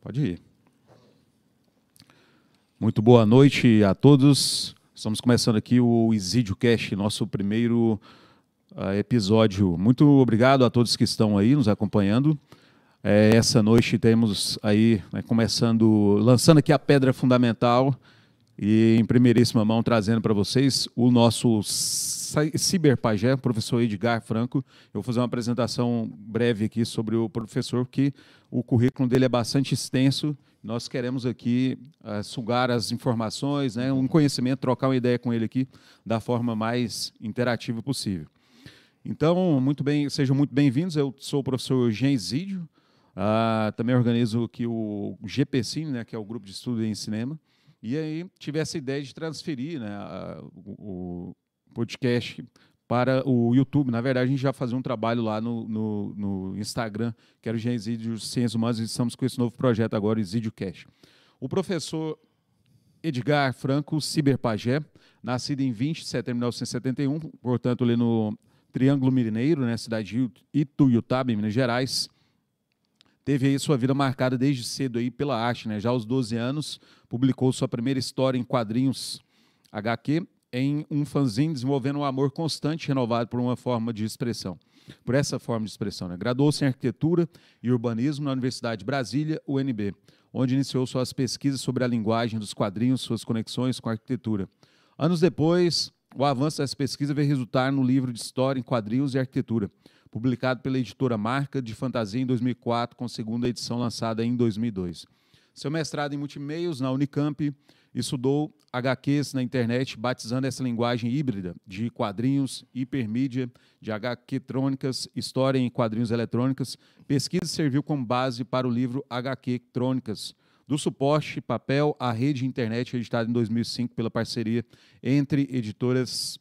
Pode ir. Muito boa noite a todos. Estamos começando aqui o ExídioCast, nosso primeiro episódio. Muito obrigado a todos que estão aí nos acompanhando. Essa noite temos aí, lançando aqui a pedra fundamental e em primeiríssima mão trazendo para vocês o nosso ciberpajé, professor Edgar Franco. Eu vou fazer uma apresentação breve aqui sobre o professor, porque o currículo dele é bastante extenso. Nós queremos aqui sugar as informações, né, um conhecimento, trocar uma ideia com ele aqui da forma mais interativa possível. Então, muito bem, sejam muito bem-vindos. Eu sou o professor Jean Exídio, também organizo aqui o GPCine, né, que é o Grupo de Estudo em Cinema, e aí tive essa ideia de transferir, né, o podcast para o YouTube. Na verdade, a gente já fazia um trabalho lá no Instagram, que era o Jean Exídio Ciências Humanas, e estamos com esse novo projeto agora, o ExídioCast. O professor Edgar Franco, ciberpajé, nascido em 20 de setembro de 1971, portanto, ali no Triângulo Mineiro, né, cidade de Ituiutaba, em Minas Gerais. Teve aí sua vida marcada desde cedo aí pela arte, né? Já aos 12 anos, publicou sua primeira história em quadrinhos HQ, em um fanzine, desenvolvendo um amor constante renovado por uma forma de expressão. Por essa forma de expressão, né? Graduou-se em Arquitetura e Urbanismo na Universidade de Brasília, UNB, onde iniciou suas pesquisas sobre a linguagem dos quadrinhos, suas conexões com a arquitetura. Anos depois, o avanço dessa pesquisa veio resultar no livro de História em Quadrinhos e Arquitetura, publicado pela editora Marca de Fantasia em 2004, com segunda edição lançada em 2002. Seu mestrado em multimeios na Unicamp, estudou HQs na internet, batizando essa linguagem híbrida de quadrinhos, hipermídia, de HQ-trônicas, história em quadrinhos eletrônicas. Pesquisa serviu como base para o livro HQ-trônicas, do suporte papel à rede internet, editado em 2005 pela parceria entre editoras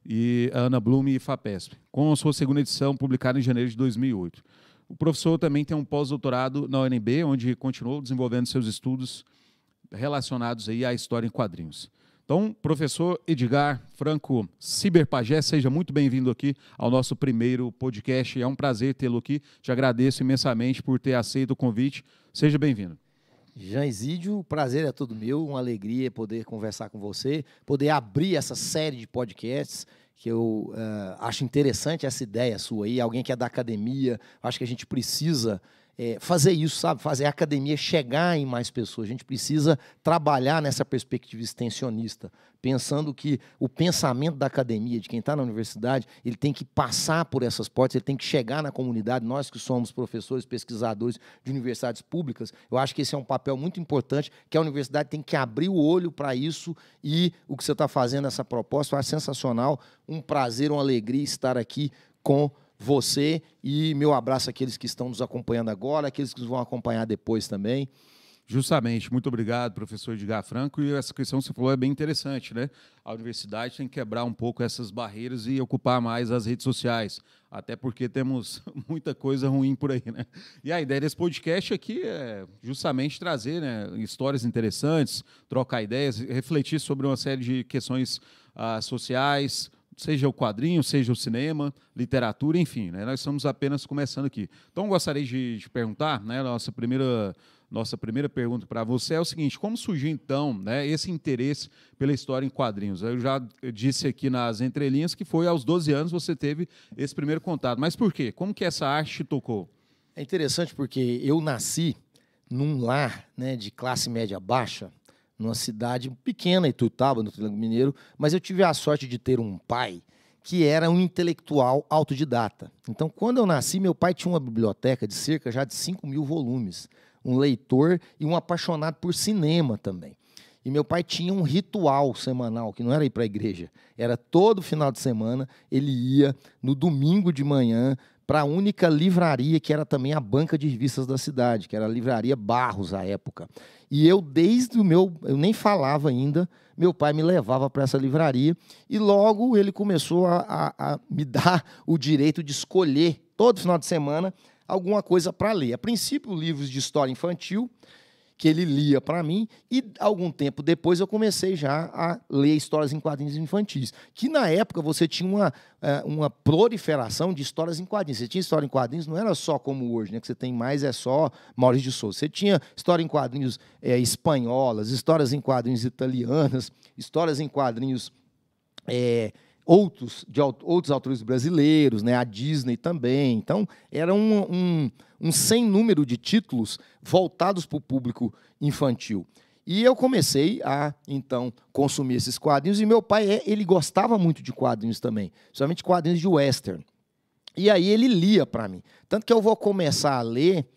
e Ana Bloom e FAPESP, com sua segunda edição publicada em janeiro de 2008. O professor também tem um pós-doutorado na UNB, onde continuou desenvolvendo seus estudos relacionados aí à história em quadrinhos. Então, professor Edgar Franco, ciberpajé, seja muito bem-vindo aqui ao nosso primeiro podcast. É um prazer tê-lo aqui. Te agradeço imensamente por ter aceito o convite. Seja bem-vindo. Jean Exídio, o prazer é todo meu, uma alegria poder conversar com você, poder abrir essa série de podcasts, que eu acho interessante essa ideia sua aí, alguém que é da academia, acho que a gente precisa fazer isso, sabe? Fazer a academia chegar em mais pessoas. A gente precisa trabalhar nessa perspectiva extensionista, pensando que o pensamento da academia, de quem está na universidade, ele tem que passar por essas portas, ele tem que chegar na comunidade. Nós que somos professores, pesquisadores de universidades públicas, eu acho que esse é um papel muito importante, que a universidade tem que abrir o olho para isso, e o que você está fazendo, essa proposta, eu acho sensacional. Um prazer, uma alegria estar aqui com você, e meu abraço àqueles que estão nos acompanhando agora, àqueles que vão acompanhar depois também. Justamente, muito obrigado, professor Edgar Franco, e essa questão que você falou é bem interessante, né? A universidade tem que quebrar um pouco essas barreiras e ocupar mais as redes sociais, até porque temos muita coisa ruim por aí, né? E a ideia desse podcast aqui é justamente trazer, né, histórias interessantes, trocar ideias, refletir sobre uma série de questões sociais, seja o quadrinho, seja o cinema, literatura, enfim, né? Nós estamos apenas começando aqui. Então, gostaria de perguntar, né, nossa primeira pergunta para você é o seguinte: como surgiu, então, né, esse interesse pela história em quadrinhos? Eu já disse aqui nas entrelinhas que foi aos 12 anos você teve esse primeiro contato, mas por quê? Como que essa arte te tocou? É interessante porque eu nasci num lar, né, de classe média baixa, numa cidade pequena, Ituiutaba, no Triângulo Mineiro, mas eu tive a sorte de ter um pai que era um intelectual autodidata. Então, quando eu nasci, meu pai tinha uma biblioteca de cerca já de 5.000 volumes, um leitor e um apaixonado por cinema também. E meu pai tinha um ritual semanal, que não era ir para a igreja, era todo final de semana, ele ia no domingo de manhã para a única livraria, que era também a banca de revistas da cidade, que era a Livraria Barros, à época. E eu, eu nem falava ainda, meu pai me levava para essa livraria, e logo ele começou a me dar o direito de escolher, todo final de semana, alguma coisa para ler. A princípio, livros de história infantil, que ele lia para mim, e algum tempo depois eu comecei já a ler histórias em quadrinhos infantis, que na época você tinha uma proliferação de histórias em quadrinhos. Você tinha história em quadrinhos, não era só como hoje, né, que você tem mais, é só Maurício de Souza. Você tinha história em quadrinhos espanholas, histórias em quadrinhos italianas, histórias em quadrinhos outros autores brasileiros, né? A Disney também. Então, era um sem número de títulos voltados para o público infantil. E eu comecei a, então, consumir esses quadrinhos. E meu pai, ele gostava muito de quadrinhos também, somente quadrinhos de western. E aí ele lia para mim. Tanto que eu vou começar a ler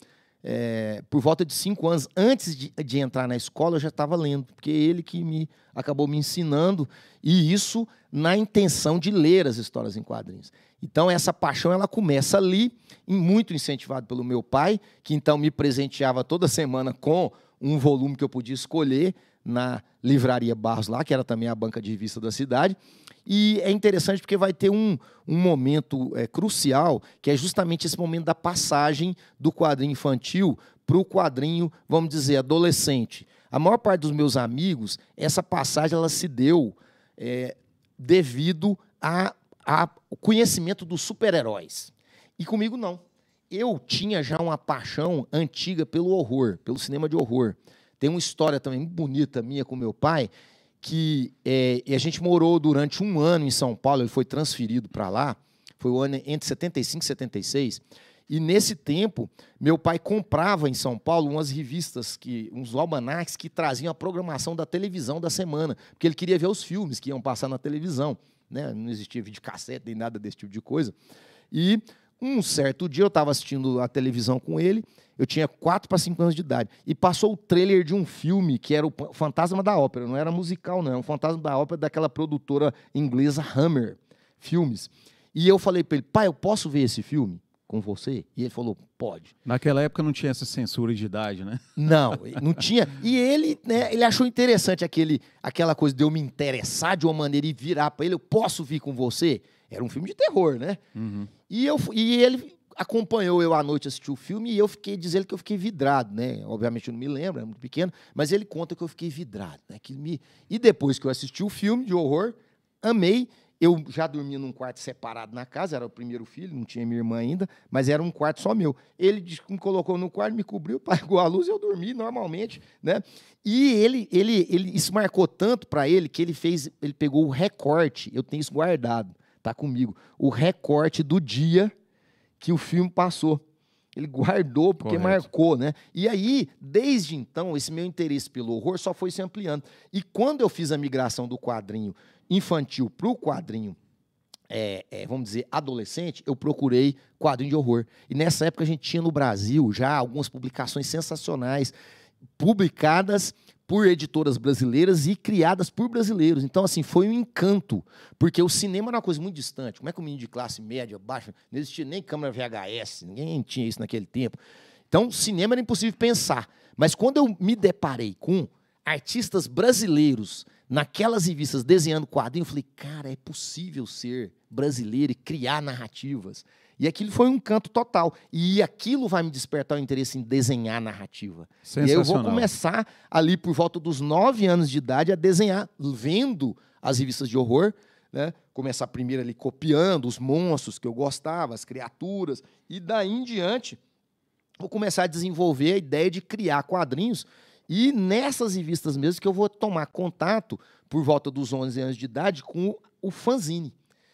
por volta de 5 anos. Antes de entrar na escola, eu já estava lendo, porque ele que acabou me ensinando, e isso na intenção de ler as histórias em quadrinhos. Então, essa paixão ela começa ali, muito incentivado pelo meu pai, que então me presenteava toda semana com um volume que eu podia escolher na Livraria Barros, lá, que era também a banca de revista da cidade. E é interessante porque vai ter um momento crucial, que é justamente esse momento da passagem do quadrinho infantil para o quadrinho, vamos dizer, adolescente. A maior parte dos meus amigos, essa passagem ela se deu devido ao conhecimento dos super-heróis. E comigo não. Eu tinha já uma paixão antiga pelo horror, pelo cinema de horror. Tem uma história também muito bonita minha com meu pai, que a gente morou durante 1 ano em São Paulo, ele foi transferido para lá, foi o ano entre 75 e 76, e nesse tempo, meu pai comprava em São Paulo umas revistas, uns almanacs que traziam a programação da televisão da semana, porque ele queria ver os filmes que iam passar na televisão, né? Não existia videocassete nem nada desse tipo de coisa. E um certo dia eu estava assistindo a televisão com ele, eu tinha 4 para 5 anos de idade, e passou o trailer de um filme que era o Fantasma da Ópera, não era musical, não, era um Fantasma da Ópera daquela produtora inglesa Hammer Filmes. E eu falei para ele, pai, eu posso ver esse filme com você? E ele falou, pode. Naquela época não tinha essa censura de idade, né? Não, não tinha. E ele, né, ele achou interessante aquela coisa de eu me interessar de uma maneira e virar para ele, eu posso vir com você? Era um filme de terror, né? Uhum. E ele acompanhou eu à noite, assistiu o filme, e eu diz ele que eu fiquei vidrado, né? Obviamente eu não me lembro, era muito pequeno, mas ele conta que eu fiquei vidrado, né? E depois que eu assisti o filme de horror, amei. Eu já dormia num quarto separado na casa, era o primeiro filho, não tinha minha irmã ainda, mas era um quarto só meu. Ele me colocou no quarto, me cobriu, apagou a luz e eu dormi normalmente, né? E isso marcou tanto para ele que ele pegou o recorte, eu tenho isso guardado, tá comigo, o recorte do dia que o filme passou. Ele guardou porque marcou, né? E aí, desde então, esse meu interesse pelo horror só foi se ampliando. E quando eu fiz a migração do quadrinho infantil para o quadrinho, vamos dizer, adolescente, eu procurei quadrinho de horror. E nessa época a gente tinha no Brasil já algumas publicações sensacionais, publicadas por editoras brasileiras e criadas por brasileiros. Então, assim, foi um encanto, porque o cinema era uma coisa muito distante. Como é que um menino de classe média, baixa, não existia nem câmera VHS, ninguém tinha isso naquele tempo. Então, cinema era impossível pensar. Mas quando eu me deparei com artistas brasileiros naquelas revistas desenhando quadrinho, eu falei, cara, é possível ser brasileiro e criar narrativas. E aquilo foi um encanto total. E aquilo vai me despertar o interesse em desenhar narrativa. E aí eu vou começar ali por volta dos 9 anos de idade a desenhar, vendo as revistas de horror, né? Começar primeiro ali copiando os monstros que eu gostava, as criaturas, e daí em diante vou começar a desenvolver a ideia de criar quadrinhos. E nessas revistas mesmo que eu vou tomar contato, por volta dos 11 anos de idade, com o fanzine,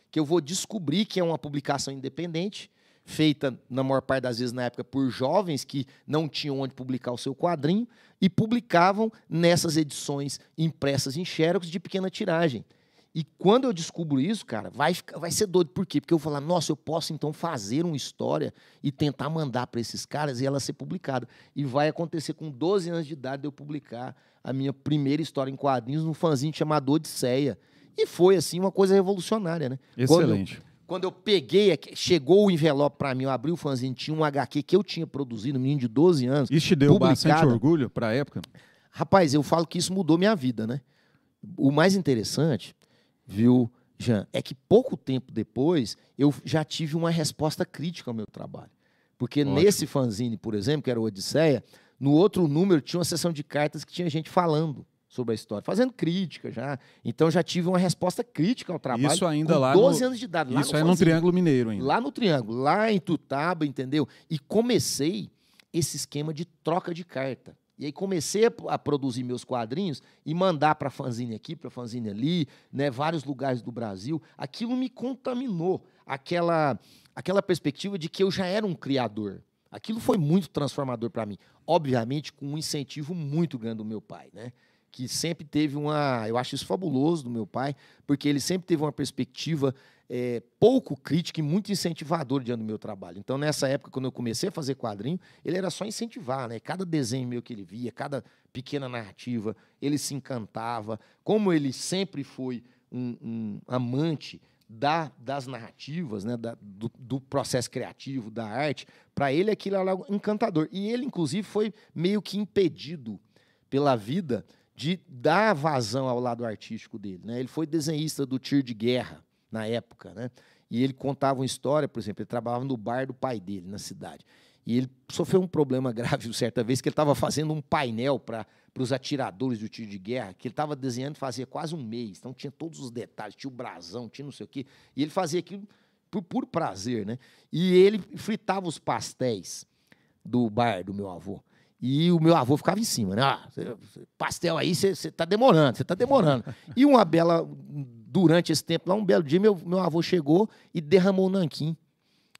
que eu vou descobrir que é uma publicação independente, feita, na maior parte das vezes, na época, por jovens que não tinham onde publicar o seu quadrinho e publicavam nessas edições impressas em xerox de pequena tiragem. E quando eu descubro isso, cara, vai ser doido. Por quê? Porque eu vou falar, nossa, eu posso, então, fazer uma história e tentar mandar para esses caras e ela ser publicada. E vai acontecer com 12 anos de idade de eu publicar a minha primeira história em quadrinhos num fanzine chamado Odisseia. E foi, assim, uma coisa revolucionária, né? Excelente. Quando eu peguei, chegou o envelope para mim, eu abri o fanzine, tinha um HQ que eu tinha produzido, um menino de 12 anos. Isso te deu bastante orgulho para a época? Rapaz, eu falo que isso mudou minha vida, né? O mais interessante, viu, Jean, é que pouco tempo depois eu já tive uma resposta crítica ao meu trabalho. Porque nesse fanzine, por exemplo, que era o Odisseia, No outro número tinha uma sessão de cartas que tinha gente falando sobre a história, fazendo crítica já. Então já tive uma resposta crítica ao trabalho. Isso ainda com lá 12 anos de idade. Lá isso aí no Triângulo Mineiro ainda. Lá no Triângulo, lá em Tutaba, entendeu? E comecei esse esquema de troca de carta. E aí comecei a produzir meus quadrinhos e mandar para a fanzine aqui, para a fanzine ali, né, vários lugares do Brasil. Aquilo me contaminou, aquela perspectiva de que eu já era um criador. Aquilo foi muito transformador para mim. Obviamente, com um incentivo muito grande do meu pai, né? Que sempre teve eu acho isso fabuloso do meu pai, porque ele sempre teve uma perspectiva pouco crítica e muito incentivadora diante do meu trabalho. Então, nessa época, quando eu comecei a fazer quadrinho, ele era só incentivar, né? Cada desenho meu que ele via, cada pequena narrativa, ele se encantava. Como ele sempre foi um amante das narrativas, né? do processo criativo, da arte, para ele aquilo era encantador. E ele, inclusive, foi meio que impedido pela vida de dar vazão ao lado artístico dele, né? Ele foi desenhista do tiro de guerra na época, né? E ele contava uma história, por exemplo, ele trabalhava no bar do pai dele, na cidade. E ele sofreu um problema grave certa vez, que ele estava fazendo um painel para os atiradores do tiro de guerra, que ele estava desenhando fazia quase um mês. Então tinha todos os detalhes, tinha o brasão, tinha não sei o quê. E ele fazia aquilo por puro prazer, né? E ele fritava os pastéis do bar do meu avô. E o meu avô ficava em cima, né? Pastel aí, você está demorando, você está demorando. E durante esse tempo lá, um belo dia, meu avô chegou e derramou o nanquim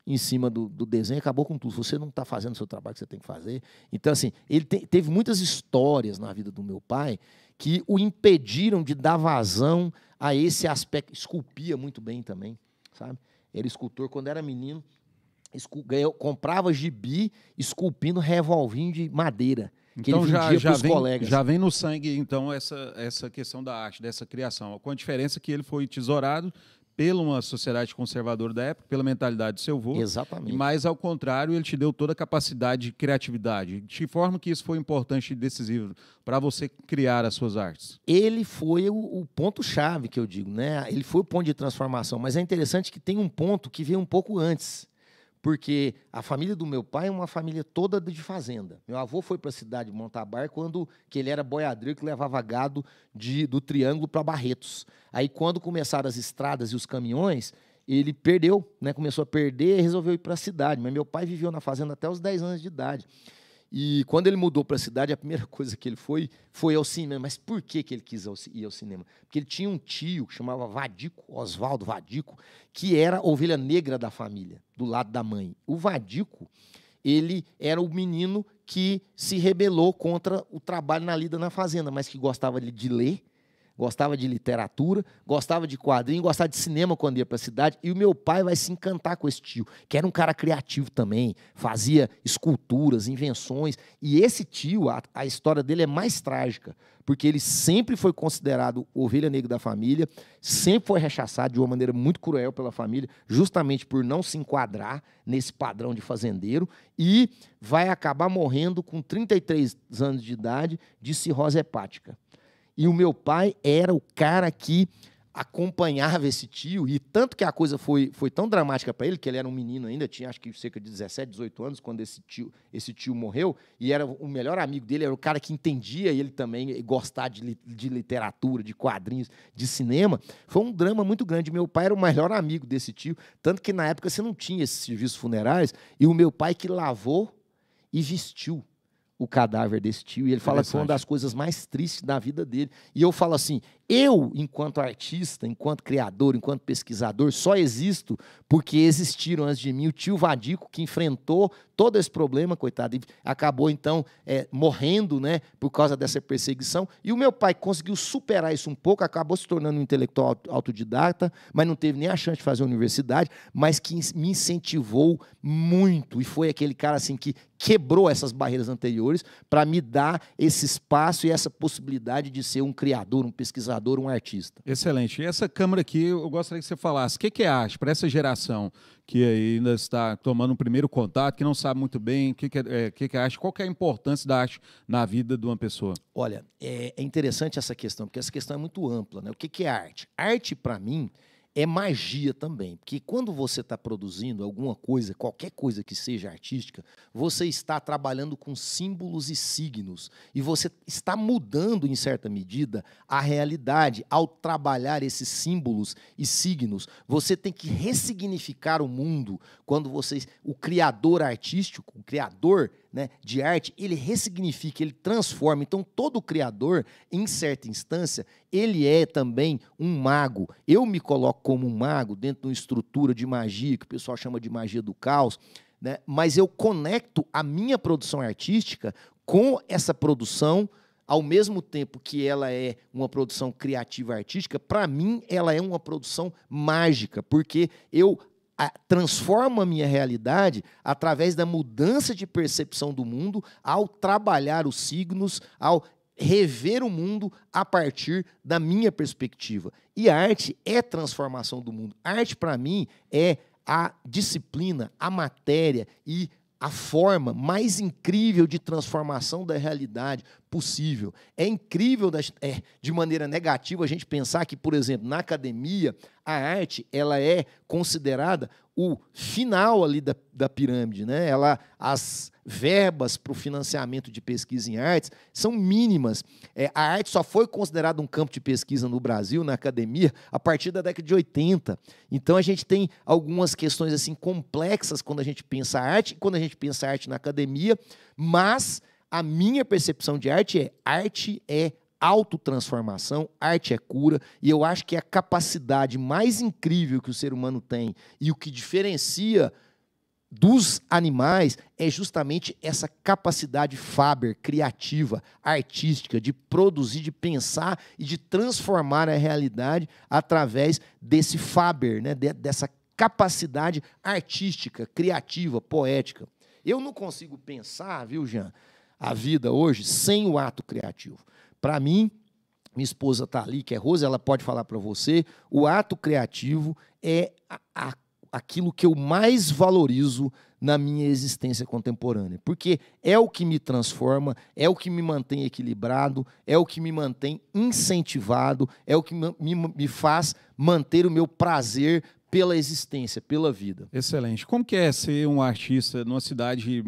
em cima do desenho, acabou com tudo. Você não está fazendo o seu trabalho que você tem que fazer. Então, assim, ele teve muitas histórias na vida do meu pai que o impediram de dar vazão a esse aspecto. Esculpia muito bem também, sabe? Era escultor quando era menino. Comprava gibi esculpindo revolvinho de madeira que então, ele vendia para os colegas. Já vem no sangue, então, essa questão da arte, dessa criação. Com a diferença que ele foi tesourado pela uma sociedade conservadora da época, pela mentalidade do seu avô. Exatamente. Mas, ao contrário, ele te deu toda a capacidade de criatividade. De que forma que isso foi importante e decisivo para você criar as suas artes? Ele foi o ponto-chave, que eu digo, né? Ele foi o ponto de transformação. Mas é interessante que tem um ponto que veio um pouco antes. Porque a família do meu pai é uma família toda de fazenda. Meu avô foi para a cidade de Montabar que ele era boiadeiro que levava gado do Triângulo para Barretos. Aí, quando começaram as estradas e os caminhões, ele perdeu, né? Começou a perder e resolveu ir para a cidade. Mas meu pai viveu na fazenda até os 10 anos de idade. E quando ele mudou para a cidade, a primeira coisa que ele foi ao cinema. Mas por que ele quis ir ao cinema? Porque ele tinha um tio que chamava Vadico, Oswaldo Vadico, que era a ovelha negra da família, do lado da mãe. O Vadico, ele era o menino que se rebelou contra o trabalho na lida na fazenda, mas que gostava de ler, gostava de literatura, gostava de quadrinho, gostava de cinema quando ia para a cidade. E o meu pai vai se encantar com esse tio, que era um cara criativo também, fazia esculturas, invenções. E esse tio, a história dele é mais trágica, porque ele sempre foi considerado ovelha negra da família, sempre foi rechaçado de uma maneira muito cruel pela família, justamente por não se enquadrar nesse padrão de fazendeiro, e vai acabar morrendo com 33 anos de idade de cirrose hepática. E o meu pai era o cara que acompanhava esse tio, e tanto que a coisa foi tão dramática para ele, que ele era um menino ainda, tinha acho que cerca de 17, 18 anos, quando esse tio morreu, e era o melhor amigo dele, era o cara que entendia ele também, gostar de literatura, de quadrinhos, de cinema. Foi um drama muito grande. Meu pai era o melhor amigo desse tio, tanto que na época você não tinha esses serviços funerários, e o meu pai que lavou e vestiu o cadáver desse tio, e ele fala que foi uma das coisas mais tristes da vida dele. E eu falo assim, eu, enquanto artista, enquanto criador, enquanto pesquisador, só existo porque existiram antes de mim o tio Vadico, que enfrentou todo esse problema, coitado, e acabou, então, morrendo, né, por causa dessa perseguição. E o meu pai conseguiu superar isso um pouco, acabou se tornando um intelectual autodidata, mas não teve nem a chance de fazer a universidade, mas que me incentivou muito, e foi aquele cara assim que quebrou essas barreiras anteriores para me dar esse espaço e essa possibilidade de ser um criador, um pesquisador, um artista. Excelente. E essa câmera aqui, eu gostaria que você falasse, o que é arte para essa geração que ainda está tomando um primeiro contato, que não sabe muito bem o que é arte, qual que é a importância da arte na vida de uma pessoa? Olha, é interessante essa questão, porque essa questão é muito ampla, né? O que é arte? Arte, para mim, é magia também, porque quando você está produzindo alguma coisa, qualquer coisa que seja artística, você está trabalhando com símbolos e signos, e você está mudando, em certa medida, a realidade. Ao trabalhar esses símbolos e signos, você tem que ressignificar o mundo. Quando o criador artístico, o criador, né, de arte, ele ressignifica, ele transforma. Então, todo criador, em certa instância, ele é também um mago. Eu me coloco como um mago dentro de uma estrutura de magia, que o pessoal chama de magia do caos, né, mas eu conecto a minha produção artística com essa produção, ao mesmo tempo que ela é uma produção criativa artística. Para mim, ela é uma produção mágica, porque eu transformo a minha realidade através da mudança de percepção do mundo, ao trabalhar os signos, ao rever o mundo a partir da minha perspectiva. E a arte é transformação do mundo. A arte, para mim, é a disciplina, a matéria e a forma mais incrível de transformação da realidade possível. É incrível, de maneira negativa, a gente pensar que, por exemplo, na academia, a arte ela é considerada o final ali da pirâmide, né? As verbas para o financiamento de pesquisa em artes são mínimas. A arte só foi considerada um campo de pesquisa no Brasil, na academia, a partir da década de 80. Então, a gente tem algumas questões assim complexas quando a gente pensa arte, quando a gente pensa arte na academia, mas a minha percepção de arte é autotransformação, arte é cura, e eu acho que a capacidade mais incrível que o ser humano tem e o que diferencia dos animais é justamente essa capacidade Faber, criativa, artística, de produzir, de pensar e de transformar a realidade através desse Faber, né? Dessa capacidade artística, criativa, poética. Eu não consigo pensar, viu, Jean, a vida hoje sem o ato criativo. Para mim, minha esposa está ali, que é Rose, ela pode falar para você, o ato criativo é aquilo que eu mais valorizo na minha existência contemporânea, porque é o que me transforma, é o que me mantém equilibrado, é o que me mantém incentivado, é o que me faz manter o meu prazer pela existência, pela vida. Excelente. Como que é ser um artista numa cidade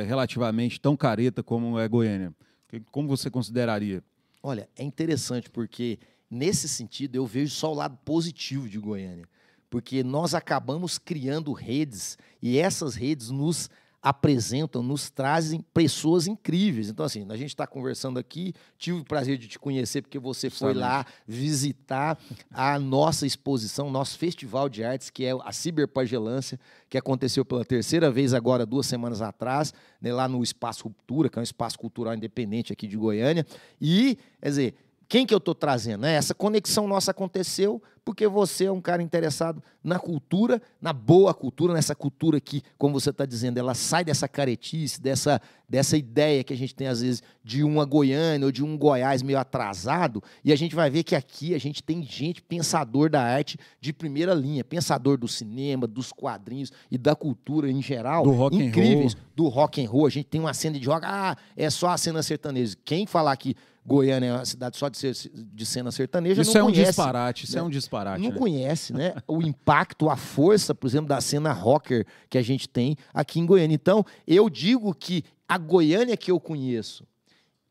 relativamente tão careta como é Goiânia? Como você consideraria? Olha, é interessante porque, nesse sentido, eu vejo só o lado positivo de Goiânia, porque nós acabamos criando redes, e essas redes nos apresentam, nos trazem pessoas incríveis. Então, assim, a gente está conversando aqui, tive o prazer de te conhecer, porque você foi lá visitar a nossa exposição, nosso festival de artes, que é a Ciberpagelância, que aconteceu pela terceira vez agora, 2 semanas atrás, né, lá no Espaço Ruptura, que é um espaço cultural independente aqui de Goiânia. E, quer dizer, quem que eu estou trazendo? Né? Essa conexão nossa aconteceu porque você é um cara interessado na cultura, na boa cultura, nessa cultura que, como você está dizendo, ela sai dessa caretice, dessa ideia que a gente tem, às vezes, de uma Goiânia ou de um Goiás meio atrasado, e a gente vai ver que aqui a gente tem gente pensador da arte de primeira linha, pensador do cinema, dos quadrinhos e da cultura em geral, do rock incríveis, do rock and roll. A gente tem uma cena de rock, é só a cena sertaneja. Quem falar que Goiânia é uma cidade só de cena sertaneja, isso não conhece. Isso é um disparate. Não conhece, né? O impacto, a força, por exemplo, da cena rocker que a gente tem aqui em Goiânia. Então, eu digo que a Goiânia que eu conheço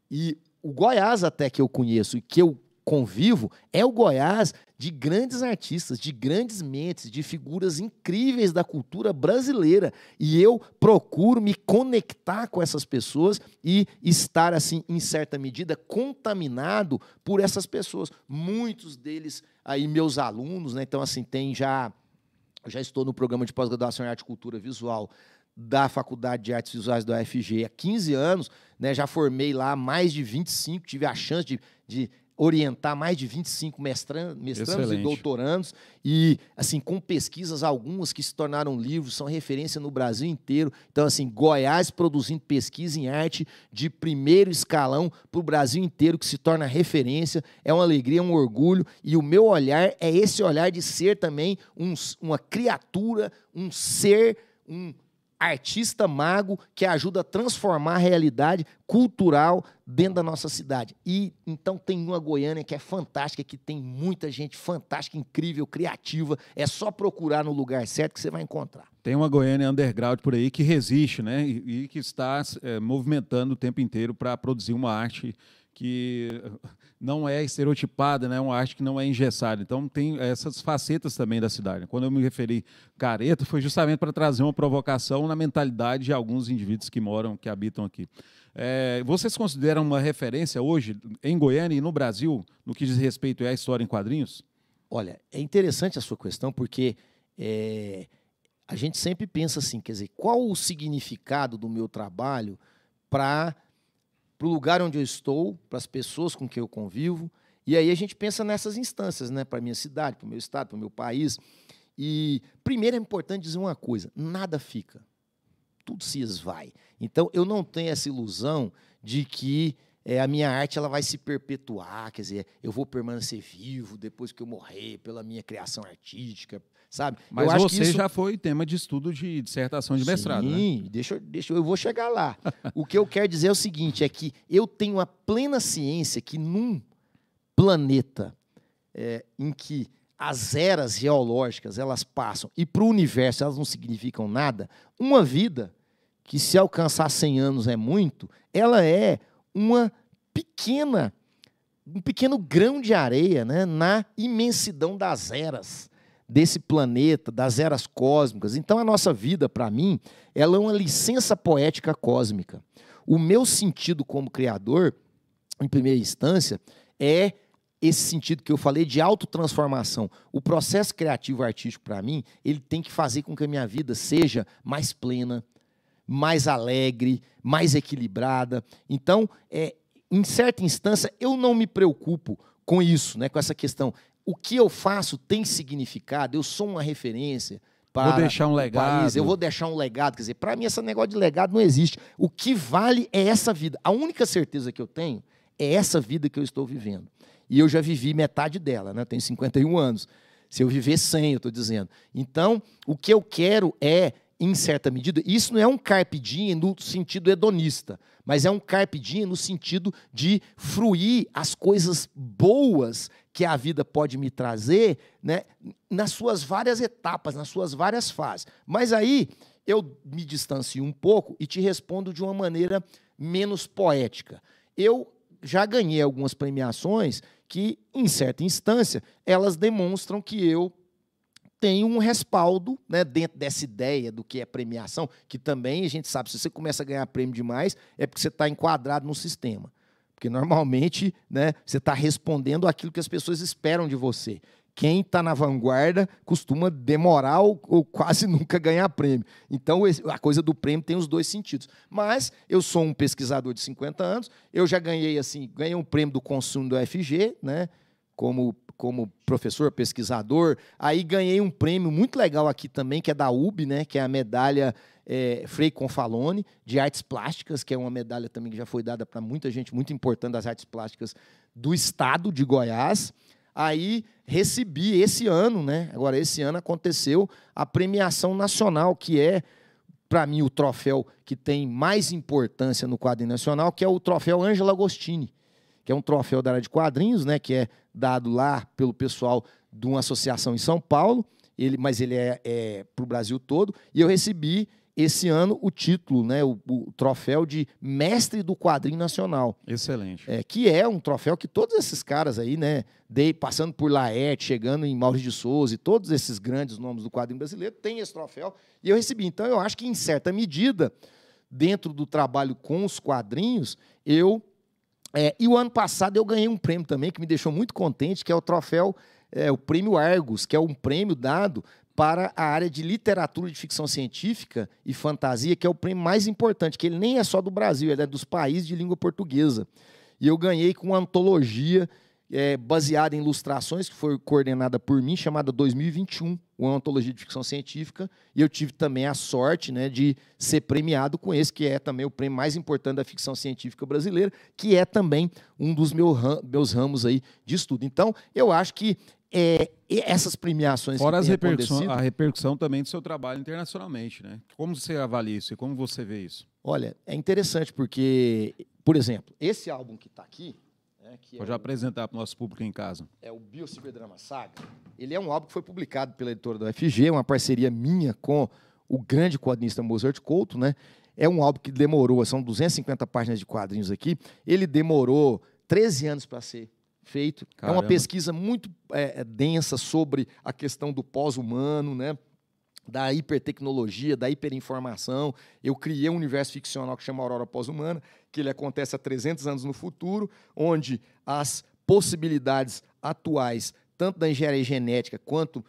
e o Goiás até que eu conheço e que eu convivo é o Goiás de grandes artistas, de grandes mentes, de figuras incríveis da cultura brasileira. E eu procuro me conectar com essas pessoas e estar, assim, em certa medida, contaminado por essas pessoas. Muitos deles, aí, meus alunos, né? Então, assim, eu já estou no programa de pós-graduação em Arte e Cultura Visual da Faculdade de Artes Visuais da UFG há 15 anos, né? Já formei lá mais de 25, tive a chance de orientar mais de 25 mestrandos e doutorandos, e assim, com pesquisas algumas que se tornaram livros, são referência no Brasil inteiro. Então, assim, Goiás produzindo pesquisa em arte de primeiro escalão para o Brasil inteiro, que se torna referência, é uma alegria, um orgulho, e o meu olhar é esse olhar de ser também uma criatura, um ser, um artista mago que ajuda a transformar a realidade cultural dentro da nossa cidade. E então tem uma Goiânia que é fantástica, que tem muita gente fantástica, incrível, criativa. É só procurar no lugar certo que você vai encontrar. Tem uma Goiânia underground por aí que resiste, né? E que está movimentando o tempo inteiro para produzir uma arte que não é estereotipada, né? Uma arte que não é engessada. Então, tem essas facetas também da cidade. Quando eu me referi careta, foi justamente para trazer uma provocação na mentalidade de alguns indivíduos que moram, que habitam aqui. Vocês consideram uma referência hoje em Goiânia e no Brasil no que diz respeito à história em quadrinhos? Olha, é interessante a sua questão, porque a gente sempre pensa assim, quer dizer, qual o significado do meu trabalho para o lugar onde eu estou, para as pessoas com quem eu convivo, e aí a gente pensa nessas instâncias, né, para a minha cidade, para o meu estado, para o meu país. E primeiro é importante dizer uma coisa, nada fica, tudo se esvai. Então, eu não tenho essa ilusão de que a minha arte ela vai se perpetuar, quer dizer, eu vou permanecer vivo depois que eu morrer, pela minha criação artística, sabe? Mas eu acho você que isso já foi tema de estudo de dissertação de mestrado, né? Sim, eu vou chegar lá. O que eu quero dizer é o seguinte, é que eu tenho a plena ciência que num planeta em que as eras geológicas elas passam e para o universo elas não significam nada, uma vida que se alcançar 100 anos é muito, ela é um pequeno grão de areia, né, na imensidão das eras desse planeta, das eras cósmicas. Então, a nossa vida, para mim, ela é uma licença poética cósmica. O meu sentido como criador, em primeira instância, é esse sentido que eu falei de autotransformação. O processo criativo artístico, para mim, ele tem que fazer com que a minha vida seja mais plena, mais alegre, mais equilibrada. Então, em certa instância, eu não me preocupo com isso, né, com essa questão. O que eu faço tem significado, eu sou uma referência para vou deixar um legado. País, eu vou deixar um legado. Quer dizer, para mim, esse negócio de legado não existe. O que vale é essa vida. A única certeza que eu tenho é essa vida que eu estou vivendo. E eu já vivi metade dela, né? Eu tenho 51 anos. Se eu viver 100, eu estou dizendo. Então, o que eu quero em certa medida, isso não é um carpe diem no sentido hedonista, mas é um carpe diem no sentido de fruir as coisas boas que a vida pode me trazer, né, nas suas várias etapas, nas suas várias fases. Mas aí eu me distancio um pouco e te respondo de uma maneira menos poética. Eu já ganhei algumas premiações que, em certa instância, elas demonstram que eu tenho um respaldo, né, dentro dessa ideia do que é premiação, que também a gente sabe, se você começa a ganhar prêmio demais, é porque você está enquadrado no sistema. Porque, normalmente, né, você está respondendo aquilo que as pessoas esperam de você. Quem está na vanguarda costuma demorar ou quase nunca ganhar prêmio. Então, a coisa do prêmio tem os dois sentidos. Mas eu sou um pesquisador de 50 anos, eu já ganhei um prêmio do consumo do UFG, né, como professor, pesquisador. Aí ganhei um prêmio muito legal aqui também, que é da UB, né, que é a medalha Frei Confalone, de artes plásticas, que é uma medalha também que já foi dada para muita gente muito importante das artes plásticas do estado de Goiás. Aí recebi esse ano, né? Agora, esse ano aconteceu a premiação nacional, que é, para mim, o troféu que tem mais importância no quadrinho nacional, que é o troféu Ângelo Agostini, que é um troféu da área de quadrinhos, né? Que é dado lá pelo pessoal de uma associação em São Paulo, mas ele é para o Brasil todo, e eu recebi esse ano o título, né, o troféu de mestre do quadrinho nacional. Excelente. Que é um troféu que todos esses caras aí, né, passando por Laerte, chegando em Maurício de Souza, e todos esses grandes nomes do quadrinho brasileiro, têm esse troféu, e eu recebi. Então, eu acho que, em certa medida, dentro do trabalho com os quadrinhos, e o ano passado eu ganhei um prêmio também, que me deixou muito contente, que é o troféu, o Prêmio Argos, que é um prêmio dado para a área de literatura de ficção científica e fantasia, que é o prêmio mais importante, que ele nem é só do Brasil, ele é dos países de língua portuguesa. E eu ganhei com uma antologia baseada em ilustrações, que foi coordenada por mim, chamada 2021, uma antologia de ficção científica, e eu tive também a sorte, né, de ser premiado com esse, que é também o prêmio mais importante da ficção científica brasileira, que é também um dos meus ramos aí de estudo. Então, eu acho que essas premiações... Fora a repercussão também do seu trabalho internacionalmente, né? Como você avalia isso e como você vê isso? Olha, é interessante porque, por exemplo, esse álbum que está aqui... Pode apresentar para o nosso público em casa. É o Biociberdrama Saga. Ele é um álbum que foi publicado pela editora da UFG, uma parceria minha com o grande quadrinista Mozart Couto, né? É um álbum que demorou, são 250 páginas de quadrinhos aqui, ele demorou 13 anos para ser feito. Caramba. É uma pesquisa muito densa sobre a questão do pós-humano, né? Da hipertecnologia, da hiperinformação. Eu criei um universo ficcional que chama Aurora Pós-Humana, que ele acontece há 300 anos no futuro, onde as possibilidades atuais, tanto da engenharia genética quanto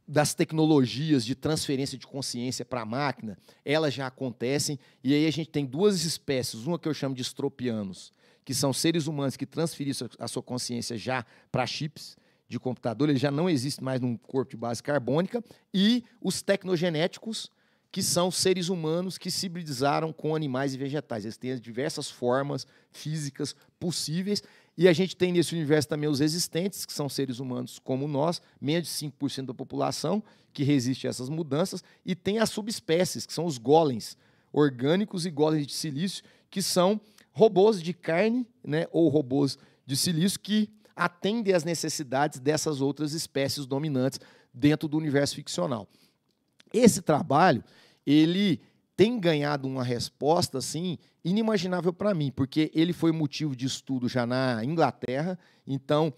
das tecnologias de transferência de consciência para a máquina, elas já acontecem, e aí a gente tem duas espécies, uma que eu chamo de estropianos, que são seres humanos que transferiram a sua consciência já para chips de computador, ele já não existe mais num corpo de base carbônica, e os tecnogenéticos, que são seres humanos que se hibridizaram com animais e vegetais. Eles têm diversas formas físicas possíveis, e a gente tem nesse universo também os existentes, que são seres humanos como nós, menos de 5% da população que resiste a essas mudanças, e tem as subespécies, que são os golems orgânicos e golems de silício, que são robôs de carne, né, ou robôs de silício que atendem às necessidades dessas outras espécies dominantes dentro do universo ficcional. Esse trabalho, ele tem ganhado uma resposta assim inimaginável para mim, porque ele foi motivo de estudo já na Inglaterra. Então,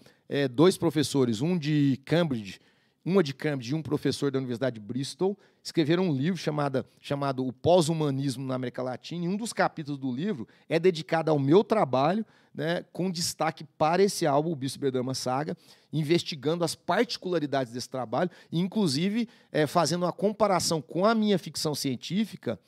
dois professores, uma de Cambridge e um professor da Universidade de Bristol, escreveram um livro chamado O Pós-Humanismo na América Latina, e um dos capítulos do livro é dedicado ao meu trabalho, né, com destaque para esse álbum, o Biociberdrama Saga, investigando as particularidades desse trabalho, e inclusive fazendo uma comparação com a minha ficção científica,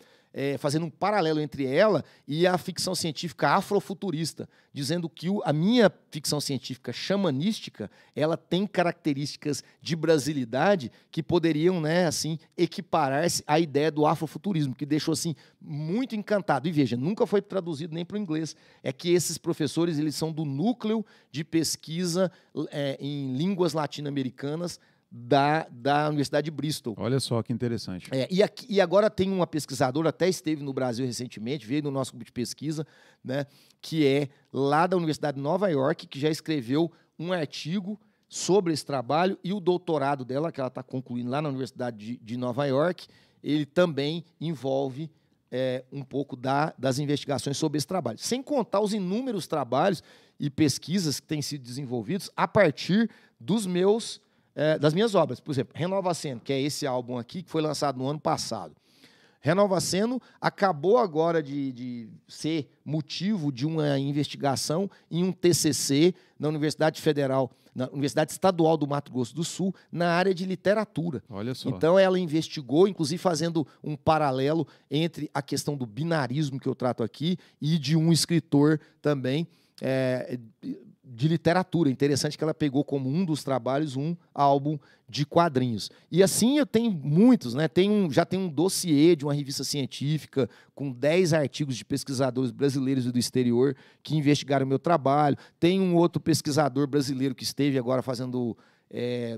fazendo um paralelo entre ela e a ficção científica afrofuturista, dizendo que a minha ficção científica xamanística, ela tem características de brasilidade que poderiam, né, assim, equiparar-se à ideia do afrofuturismo, que deixou assim muito encantado. E veja, nunca foi traduzido nem para o inglês. É que esses professores, eles são do núcleo de pesquisa em línguas latino-americanas da Universidade de Bristol. Olha só que interessante. E agora tem uma pesquisadora, até esteve no Brasil recentemente, veio no nosso grupo de pesquisa, né, que é lá da Universidade de Nova York, que já escreveu um artigo sobre esse trabalho, e o doutorado dela, que ela está concluindo lá na Universidade de Nova York, ele também envolve um pouco das investigações sobre esse trabalho. Sem contar os inúmeros trabalhos e pesquisas que têm sido desenvolvidos a partir das minhas obras. Por exemplo, Renovaceno, que é esse álbum aqui, que foi lançado no ano passado. Renovaceno acabou agora de ser motivo de uma investigação em um TCC na Universidade Estadual do Mato Grosso do Sul, na área de literatura. Olha só. Então, ela investigou, inclusive fazendo um paralelo entre a questão do binarismo que eu trato aqui e de um escritor também de literatura. Interessante que ela pegou como um dos trabalhos um álbum de quadrinhos. E assim eu tenho muitos, né? Já tem um dossiê de uma revista científica com 10 artigos de pesquisadores brasileiros e do exterior que investigaram o meu trabalho. Tem um outro pesquisador brasileiro que esteve agora fazendo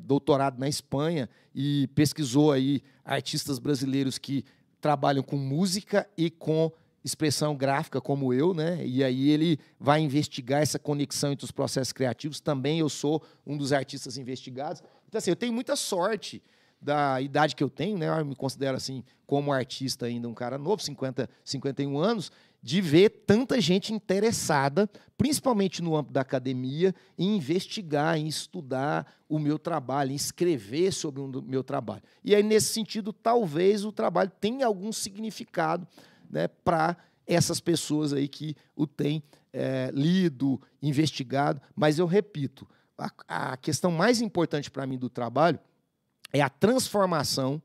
doutorado na Espanha e pesquisou aí artistas brasileiros que trabalham com música e com expressão gráfica como eu, né? E aí ele vai investigar essa conexão entre os processos criativos. Também eu sou um dos artistas investigados. Então, assim, eu tenho muita sorte da idade que eu tenho, né? Eu me considero, assim, como artista ainda um cara novo, 51 anos, de ver tanta gente interessada, principalmente no âmbito da academia, em investigar, em estudar o meu trabalho, em escrever sobre o meu trabalho. E aí, nesse sentido, talvez o trabalho tenha algum significado, né, para essas pessoas aí que o têm lido, investigado. Mas eu repito, a questão mais importante para mim do trabalho é a transformação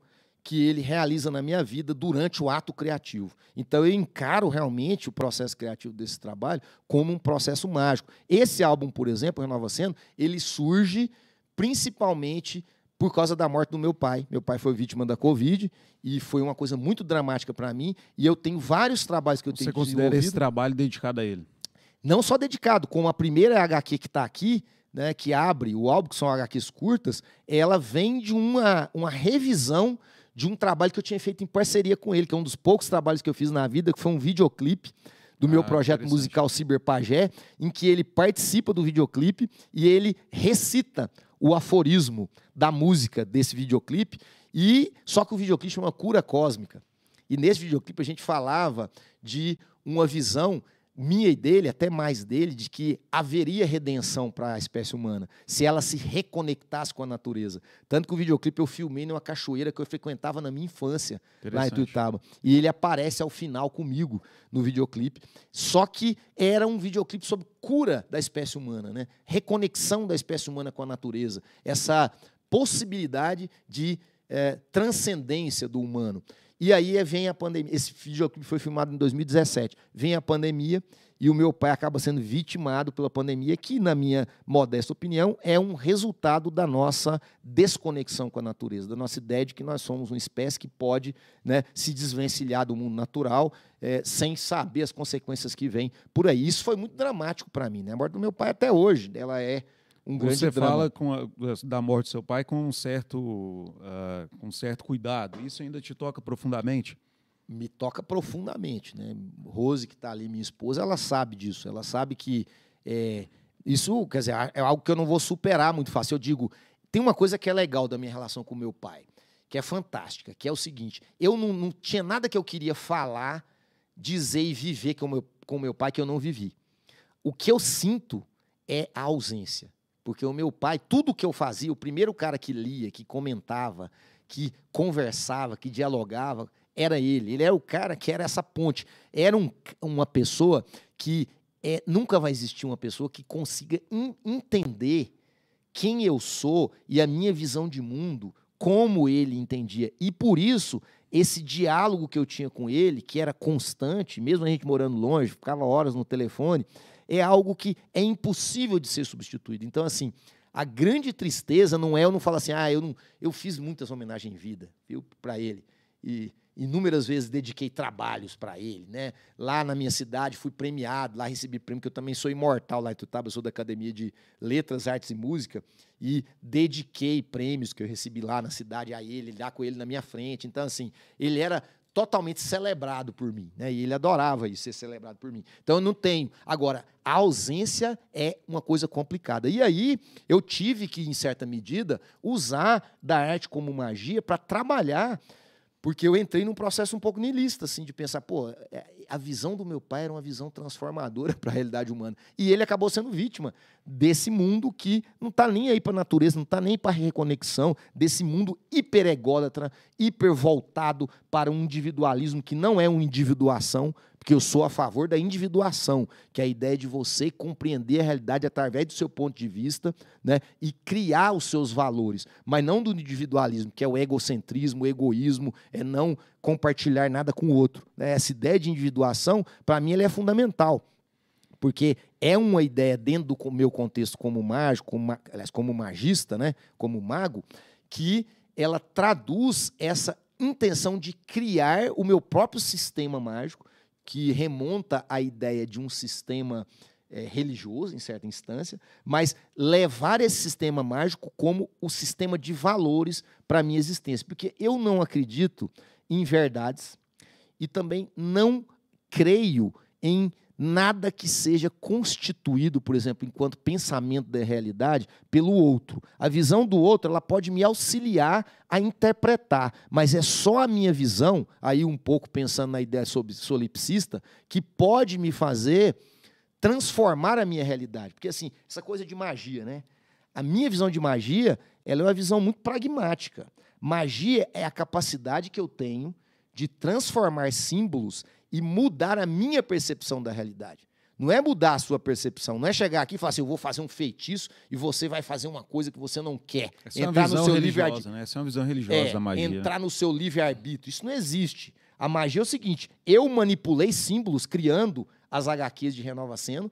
que ele realiza na minha vida durante o ato criativo. Então, eu encaro realmente o processo criativo desse trabalho como um processo mágico. Esse álbum, por exemplo, Renova Sendo, ele surge principalmente por causa da morte do meu pai. Meu pai foi vítima da Covid e foi uma coisa muito dramática para mim. E eu tenho vários trabalhos que eu tenho desenvolvido. Você considera esse trabalho dedicado a ele? Não só dedicado, como a primeira HQ que está aqui, né, que abre o álbum, que são HQs curtas, ela vem de uma revisão de um trabalho que eu tinha feito em parceria com ele, que é um dos poucos trabalhos que eu fiz na vida, que foi um videoclipe do meu projeto musical Ciberpajé, em que ele participa do videoclipe e ele recita o aforismo da música desse videoclipe, só que o videoclipe chama Cura Cósmica. E nesse videoclipe a gente falava de uma visão minha e dele, até mais dele, de que haveria redenção para a espécie humana, se ela se reconectasse com a natureza. Tanto que o videoclipe eu filmei numa cachoeira que eu frequentava na minha infância, lá em Tuiutaba. E ele aparece ao final comigo no videoclipe. Só que era um videoclipe sobre cura da espécie humana, né? Reconexão da espécie humana com a natureza. Essa possibilidade de transcendência do humano. E aí vem a pandemia. Esse videoclipe foi filmado em 2017. Vem a pandemia e o meu pai acaba sendo vitimado pela pandemia, que, na minha modesta opinião, é um resultado da nossa desconexão com a natureza, da nossa ideia de que nós somos uma espécie que pode, né, se desvencilhar do mundo natural sem saber as consequências que vêm por aí. Isso foi muito dramático para mim, né? A morte do meu pai até hoje, ela é um grande drama. Você fala da morte do seu pai com um certo cuidado. Isso ainda te toca profundamente? Me toca profundamente, né? Rose, que está ali, minha esposa, ela sabe disso. Ela sabe que isso, quer dizer, é algo que eu não vou superar muito fácil. Eu digo, tem uma coisa que é legal da minha relação com meu pai, que é fantástica, que é o seguinte: eu não tinha nada que eu queria falar, dizer e viver com meu pai que eu não vivi. O que eu sinto é a ausência. Porque o meu pai, tudo que eu fazia, o primeiro cara que lia, que comentava, que conversava, que dialogava, era ele. Ele era o cara que era essa ponte. Era uma pessoa que nunca vai existir uma pessoa que consiga entender quem eu sou e a minha visão de mundo, como ele entendia. E, por isso, esse diálogo que eu tinha com ele, que era constante, mesmo a gente morando longe, ficava horas no telefone, é algo que é impossível de ser substituído. Então, assim, a grande tristeza não é eu não falar assim, eu fiz muitas homenagens em vida, viu, para ele, e inúmeras vezes dediquei trabalhos para ele, né? Lá na minha cidade fui premiado, lá recebi prêmio, que eu também sou imortal lá em Tuiutaba, eu sou da Academia de Letras, Artes e Música, e dediquei prêmios que eu recebi lá na cidade a ele, lá com ele na minha frente. Então, assim, ele era totalmente celebrado por mim, né? E ele adorava isso, ser celebrado por mim. Então, eu não tenho. Agora, a ausência é uma coisa complicada. E aí, eu tive que, em certa medida, usar da arte como magia para trabalhar, porque eu entrei num processo um pouco niilista, assim, de pensar, a visão do meu pai era uma visão transformadora para a realidade humana. E ele acabou sendo vítima desse mundo que não está nem aí para a natureza, não está nem para a reconexão, desse mundo hiperególatra, hiper voltado para um individualismo que não é uma individuação, porque eu sou a favor da individuação, que é a ideia de você compreender a realidade através do seu ponto de vista, né, e criar os seus valores, mas não do individualismo, que é o egocentrismo, o egoísmo, é não compartilhar nada com o outro, né? Essa ideia de individuação, para mim, ela é fundamental, porque é uma ideia dentro do meu contexto como mágico, como magista, né, como mago, que ela traduz essa intenção de criar o meu próprio sistema mágico, que remonta à ideia de um sistema religioso, em certa instância, mas levar esse sistema mágico como o sistema de valores para a minha existência. Porque eu não acredito em verdades e também não creio em nada que seja constituído, por exemplo, enquanto pensamento da realidade, pelo outro. A visão do outro, ela pode me auxiliar a interpretar, mas é só a minha visão, aí um pouco pensando na ideia solipsista, que pode me fazer transformar a minha realidade. Porque, assim, essa coisa de magia, né? A minha visão de magia, ela é uma visão muito pragmática. Magia é a capacidade que eu tenho de transformar símbolos e mudar a minha percepção da realidade. Não é mudar a sua percepção, não é chegar aqui e falar assim, eu vou fazer um feitiço e você vai fazer uma coisa que você não quer. Essa é uma visão religiosa, né? Essa é uma visão religiosa da magia. Entrar no seu livre-arbítrio. Isso não existe. A magia é o seguinte, eu manipulei símbolos criando as HQs de Renova Seno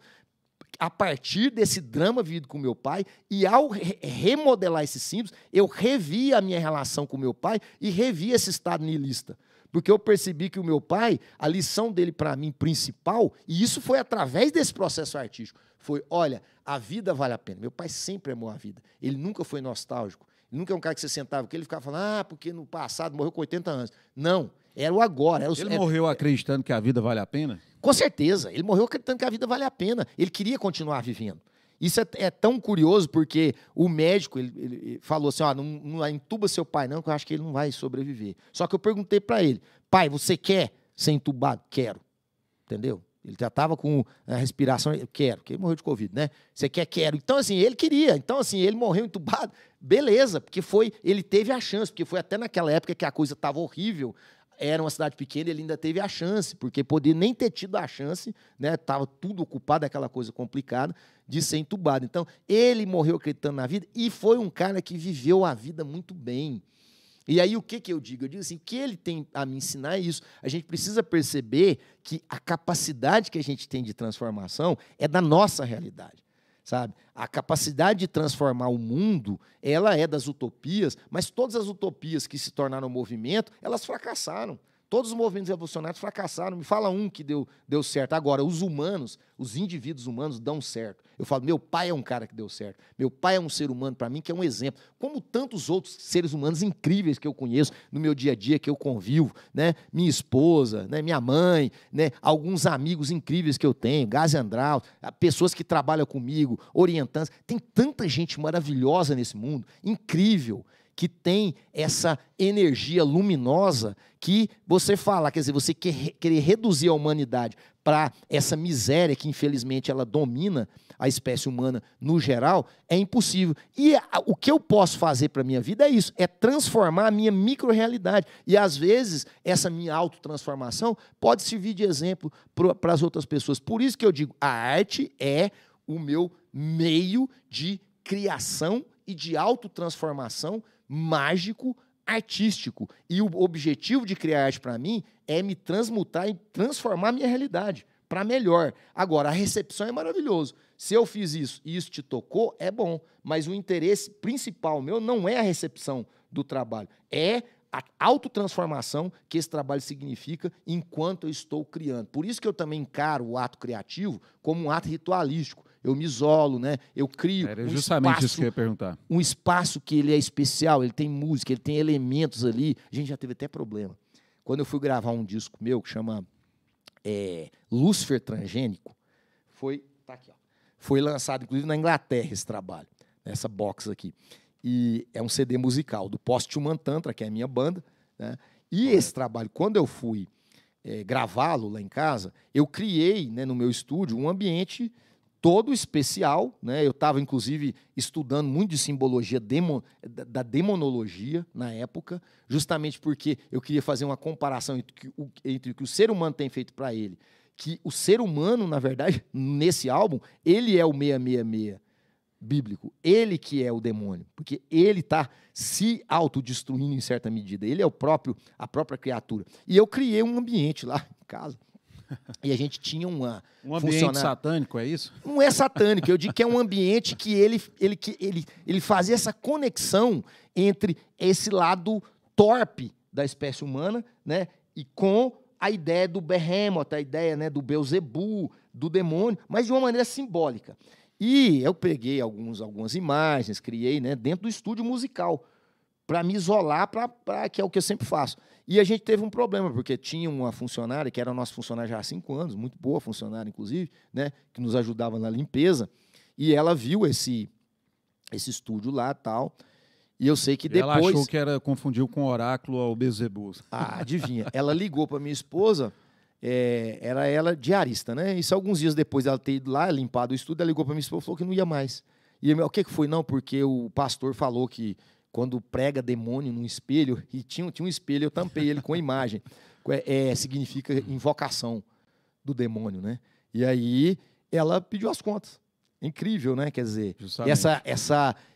a partir desse drama vivido com meu pai e ao remodelar esses símbolos, eu revi a minha relação com meu pai e revi esse estado niilista. Porque eu percebi que o meu pai, a lição dele para mim principal, e isso foi através desse processo artístico, foi, olha, a vida vale a pena. Meu pai sempre amou a vida. Ele nunca foi nostálgico. Ele nunca é um cara que você sentava, que ele ficava falando, porque no passado morreu com 80 anos. Não, era o agora. Ele morreu acreditando que a vida vale a pena? Com certeza. Ele morreu acreditando que a vida vale a pena. Ele queria continuar vivendo. Isso é tão curioso, porque o médico ele falou assim, não entuba seu pai não, que eu acho que ele não vai sobreviver. Só que eu perguntei para ele, pai, você quer ser entubado? Quero. Entendeu? Ele já estava com a respiração, quero, porque ele morreu de Covid, né? Você quer? Quero. Então, assim, ele queria. Então, assim, ele morreu entubado, beleza, porque ele teve a chance, porque foi até naquela época que a coisa estava horrível, era uma cidade pequena, ele ainda teve a chance, porque poderia nem ter tido a chance, né? Estava tudo ocupado, aquela coisa complicada, de ser entubado. Então, ele morreu acreditando na vida e foi um cara que viveu a vida muito bem. E aí, o que eu digo? Eu digo assim, o que ele tem a me ensinar é isso. A gente precisa perceber que a capacidade que a gente tem de transformação é da nossa realidade, sabe? A capacidade de transformar o mundo, ela é das utopias, mas todas as utopias que se tornaram movimento, elas fracassaram. Todos os movimentos revolucionários fracassaram. Me fala um que deu certo. Agora, os humanos, os indivíduos humanos dão certo. Eu falo, meu pai é um cara que deu certo. Meu pai é um ser humano, para mim, que é um exemplo. Como tantos outros seres humanos incríveis que eu conheço no meu dia a dia, que eu convivo, né? Minha esposa, né? Minha mãe, né? Alguns amigos incríveis que eu tenho, Gazi Andral, pessoas que trabalham comigo, orientantes. Tem tanta gente maravilhosa nesse mundo, incrível, que tem essa energia luminosa que você fala, quer dizer, você querer reduzir a humanidade para essa miséria que, infelizmente, ela domina a espécie humana no geral, é impossível. E o que eu posso fazer para a minha vida é isso, é transformar a minha micro-realidade. E, às vezes, essa minha autotransformação pode servir de exemplo para as outras pessoas. Por isso que eu digo, a arte é o meu meio de criação e de autotransformação mágico, artístico. E o objetivo de criar arte para mim é me transmutar e transformar a minha realidade para melhor. Agora, a recepção é maravilhoso. Se eu fiz isso e isso te tocou, é bom. Mas o interesse principal meu não é a recepção do trabalho, é a autotransformação que esse trabalho significa enquanto eu estou criando. Por isso que eu também encaro o ato criativo como um ato ritualístico. Eu me isolo, né? Eu crio Era justamente espaço, isso que eu ia perguntar. Um espaço que ele é especial, ele tem música, ele tem elementos ali. A gente já teve até problema. Quando eu fui gravar um disco meu que chama Lúcifer Transgênico, tá aqui, ó, foi lançado, inclusive, na Inglaterra esse trabalho, nessa box aqui. E é um CD musical do Post-Human Tantra, que é a minha banda, né? E esse trabalho, quando eu fui gravá-lo lá em casa, eu criei, né, no meu estúdio um ambiente todo especial, né? Eu estava, inclusive, estudando muito de simbologia da demonologia na época, justamente porque eu queria fazer uma comparação entre o que o ser humano tem feito para ele, que o ser humano, na verdade, nesse álbum, ele é o 666 bíblico, ele que é o demônio, porque ele está se autodestruindo em certa medida, ele é a própria criatura. E eu criei um ambiente lá em casa, e a gente tinha um ambiente satânico, é isso? Não é satânico, eu digo que é um ambiente que ele fazia essa conexão entre esse lado torpe da espécie humana, né, e com a ideia do Behemoth, a ideia, né, do Beelzebub, do demônio, mas de uma maneira simbólica. E eu peguei algumas imagens, criei, né, dentro do estúdio musical, para me isolar, que é o que eu sempre faço. E a gente teve um problema, porque tinha uma funcionária, que era nossa funcionária já há 5 anos, muito boa funcionária, inclusive, né, que nos ajudava na limpeza, e ela viu esse estúdio lá e tal, e eu sei que depois... Ela achou que confundiu com o oráculo ao Beelzebub. Ah, adivinha. Ela ligou para minha esposa, era ela diarista, né? Isso alguns dias depois dela ter ido lá, limpado o estúdio, ela ligou para minha esposa e falou que não ia mais. E eu, o que foi? Não, porque o pastor falou que quando prega demônio num espelho, e tinha um espelho, eu tampei ele com a imagem, significa invocação do demônio, né? E aí ela pediu as contas. Incrível, né? Quer dizer, Justamente.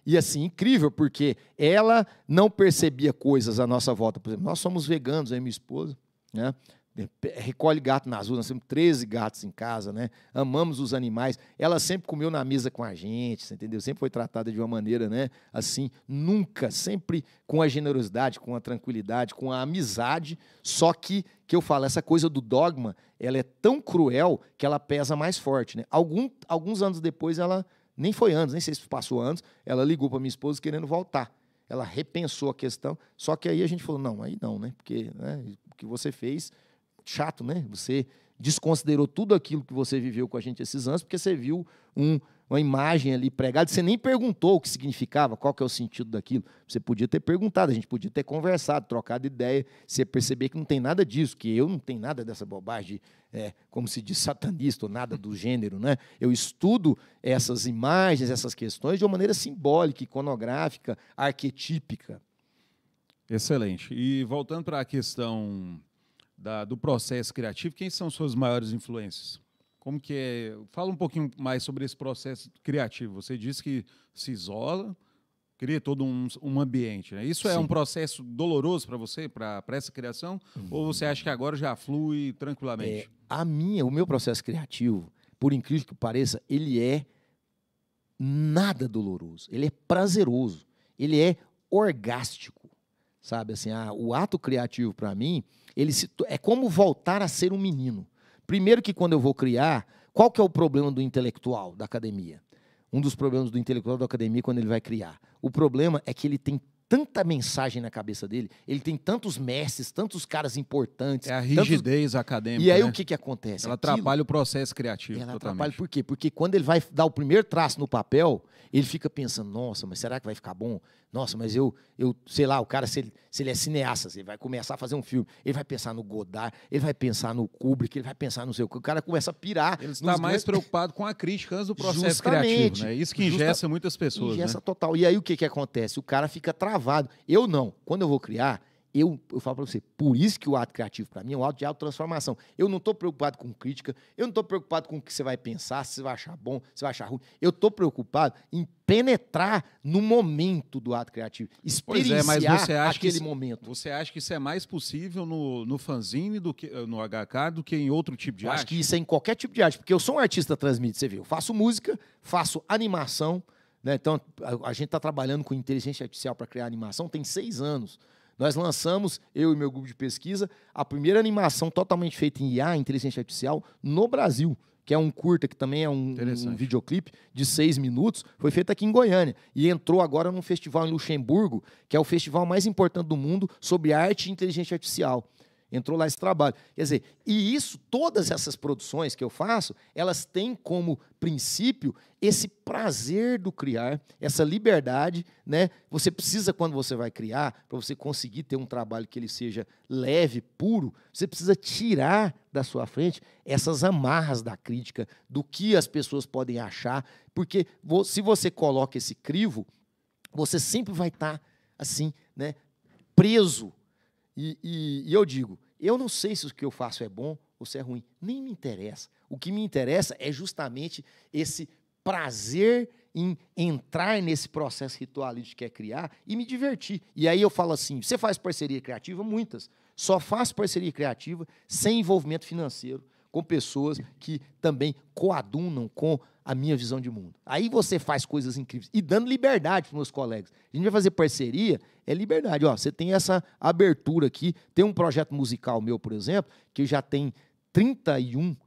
e assim, incrível, porque ela não percebia coisas à nossa volta. Por exemplo, nós somos veganos, eu e minha esposa, né? Recolhe gato nas ruas, nós temos 13 gatos em casa, né? Amamos os animais. Ela sempre comeu na mesa com a gente, você entendeu? Sempre foi tratada de uma maneira, né? Assim, nunca, sempre com a generosidade, com a tranquilidade, com a amizade. Só que eu falo, essa coisa do dogma, ela é tão cruel que ela pesa mais forte, né? Alguns anos depois, ela, nem foi anos, nem sei se passou anos, ela ligou para minha esposa querendo voltar. Ela repensou a questão, só que aí a gente falou, não, aí não, né? Porque, né, o que você fez... chato, né? Você desconsiderou tudo aquilo que você viveu com a gente esses anos, porque você viu uma imagem ali pregada, você nem perguntou o que significava, qual que é o sentido daquilo. Você podia ter perguntado, a gente podia ter conversado, trocado ideia, você perceber que não tem nada disso, que eu não tenho nada dessa bobagem, como se diz, satanista ou nada do gênero, né? Eu estudo essas imagens, essas questões de uma maneira simbólica, iconográfica, arquetípica. Excelente. E voltando para a questão do processo criativo, quem são suas maiores influências? Como que é? Fala um pouquinho mais sobre esse processo criativo. Você disse que se isola, cria todo um ambiente, né? Isso é Sim. um processo doloroso para você, para essa criação? Ou você acha que agora já flui tranquilamente? O meu processo criativo, por incrível que pareça, ele é nada doloroso. Ele é prazeroso. Ele é orgástico. Sabe, assim, o ato criativo, para mim, é como voltar a ser um menino. Primeiro que quando eu vou criar, qual que é o problema do intelectual da academia? Um dos problemas do intelectual da academia quando ele vai criar. O problema é que ele tem tanta mensagem na cabeça dele, ele tem tantos mestres, tantos caras importantes. É a rigidez acadêmica. E aí, né? o que acontece? Ela atrapalha o processo criativo totalmente. Atrapalha por quê? Porque quando ele vai dar o primeiro traço no papel, ele fica pensando, nossa, mas será que vai ficar bom? Nossa, mas eu sei lá, o cara, se ele é cineasta, ele vai começar a fazer um filme, ele vai pensar no Godard, ele vai pensar no Kubrick, ele vai pensar no o cara começa a pirar. Ele está mais preocupado com a crítica antes do processo criativo, né? Isso que engessa muitas pessoas. Engessa né? total. E aí o que acontece? O cara fica travado. Eu não. Quando eu vou criar, eu falo para você, por isso que o ato criativo, para mim, é um ato de autotransformação. Eu não estou preocupado com crítica, eu não estou preocupado com o que você vai pensar, se você vai achar bom, se você vai achar ruim. Eu estou preocupado em penetrar no momento do ato criativo, experienciar mas você acha aquele momento. Você acha que isso é mais possível no fanzine, do que no HK, do que em outro tipo de Eu arte? acho que isso é em qualquer tipo de arte, porque eu sou um artista transmite, você viu. Eu faço música, faço animação, né? Então, a gente está trabalhando com inteligência artificial para criar animação, tem 6 anos. Nós lançamos, eu e meu grupo de pesquisa, a primeira animação totalmente feita em IA, inteligência artificial, no Brasil, que é um curta, que também é um videoclipe de 6 minutos, foi feito aqui em Goiânia. E entrou agora num festival em Luxemburgo, que é o festival mais importante do mundo sobre arte e inteligência artificial. Entrou lá esse trabalho. Quer dizer, e isso, todas essas produções que eu faço, elas têm como princípio esse prazer do criar, essa liberdade, né? Você precisa, quando você vai criar, para você conseguir ter um trabalho que ele seja leve, puro, você precisa tirar da sua frente essas amarras da crítica, do que as pessoas podem achar, porque se você coloca esse crivo, você sempre vai estar, assim, né, preso. E eu digo, eu não sei se o que eu faço é bom ou se é ruim. Nem me interessa. O que me interessa é justamente esse prazer em entrar nesse processo ritualístico que é criar e me divertir. E aí eu falo assim, você faz parceria criativa? Muitas. Só faço parceria criativa sem envolvimento financeiro, com pessoas que também coadunam com a minha visão de mundo. Aí você faz coisas incríveis e dando liberdade para os meus colegas. A gente vai fazer parceria, é liberdade. Ó, você tem essa abertura aqui. Tem um projeto musical meu, por exemplo, que já tem 31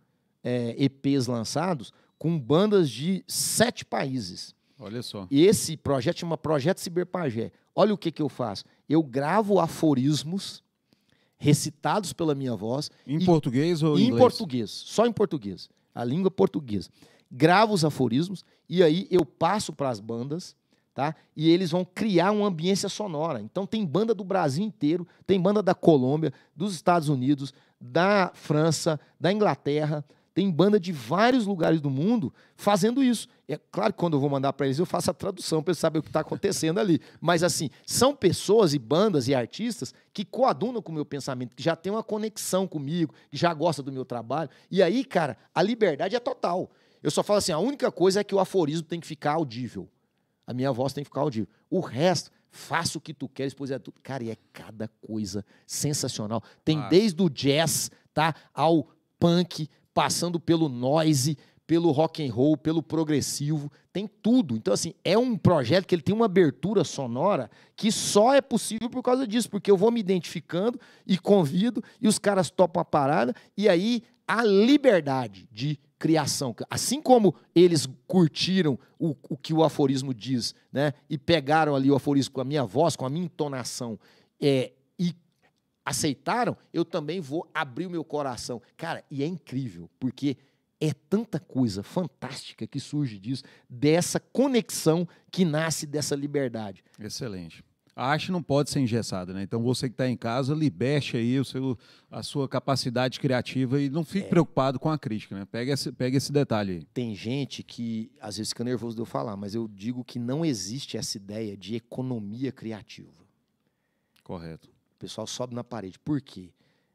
EPs lançados com bandas de 7 países. Olha só. E esse projeto chama Projeto Ciberpagé. Olha o que eu faço. Eu gravo aforismos recitados pela minha voz. Em português ou em inglês? Em português, só em português. A língua portuguesa. Gravo os aforismos e aí eu passo para as bandas, tá? E eles vão criar uma ambiência sonora. Então tem banda do Brasil inteiro, tem banda da Colômbia, dos Estados Unidos, da França, da Inglaterra, tem banda de vários lugares do mundo fazendo isso. É claro que quando eu vou mandar para eles, eu faço a tradução para eles saberem o que está acontecendo ali. Mas, assim, são pessoas e bandas e artistas que coadunam com o meu pensamento, que já tem uma conexão comigo, que já gostam do meu trabalho. E aí, cara, a liberdade é total. Eu só falo assim, a única coisa é que o aforismo tem que ficar audível. A minha voz tem que ficar audível. O resto, faça o que tu queres, pois é tudo. Cara, e é cada coisa sensacional. Tem desde o jazz, tá, ao punk, passando pelo noise, pelo rock and roll, pelo progressivo, tem tudo. Então, assim, é um projeto que ele tem uma abertura sonora que só é possível por causa disso, porque eu vou me identificando e convido, e os caras topam a parada, e aí a liberdade de criação. Assim como eles curtiram o que o aforismo diz, né, e pegaram ali o aforismo com a minha voz, com a minha entonação, e aceitaram, eu também vou abrir o meu coração. Cara, e é incrível, porque é tanta coisa fantástica que surge disso, dessa conexão que nasce dessa liberdade. Excelente. A arte não pode ser engessada, né? Então, você que está em casa, liberte aí a sua capacidade criativa e não fique preocupado com a crítica, né? Pega esse detalhe aí. Tem gente que, às vezes, fica nervoso de eu falar, mas eu digo que não existe essa ideia de economia criativa. Correto. O pessoal sobe na parede. Por quê?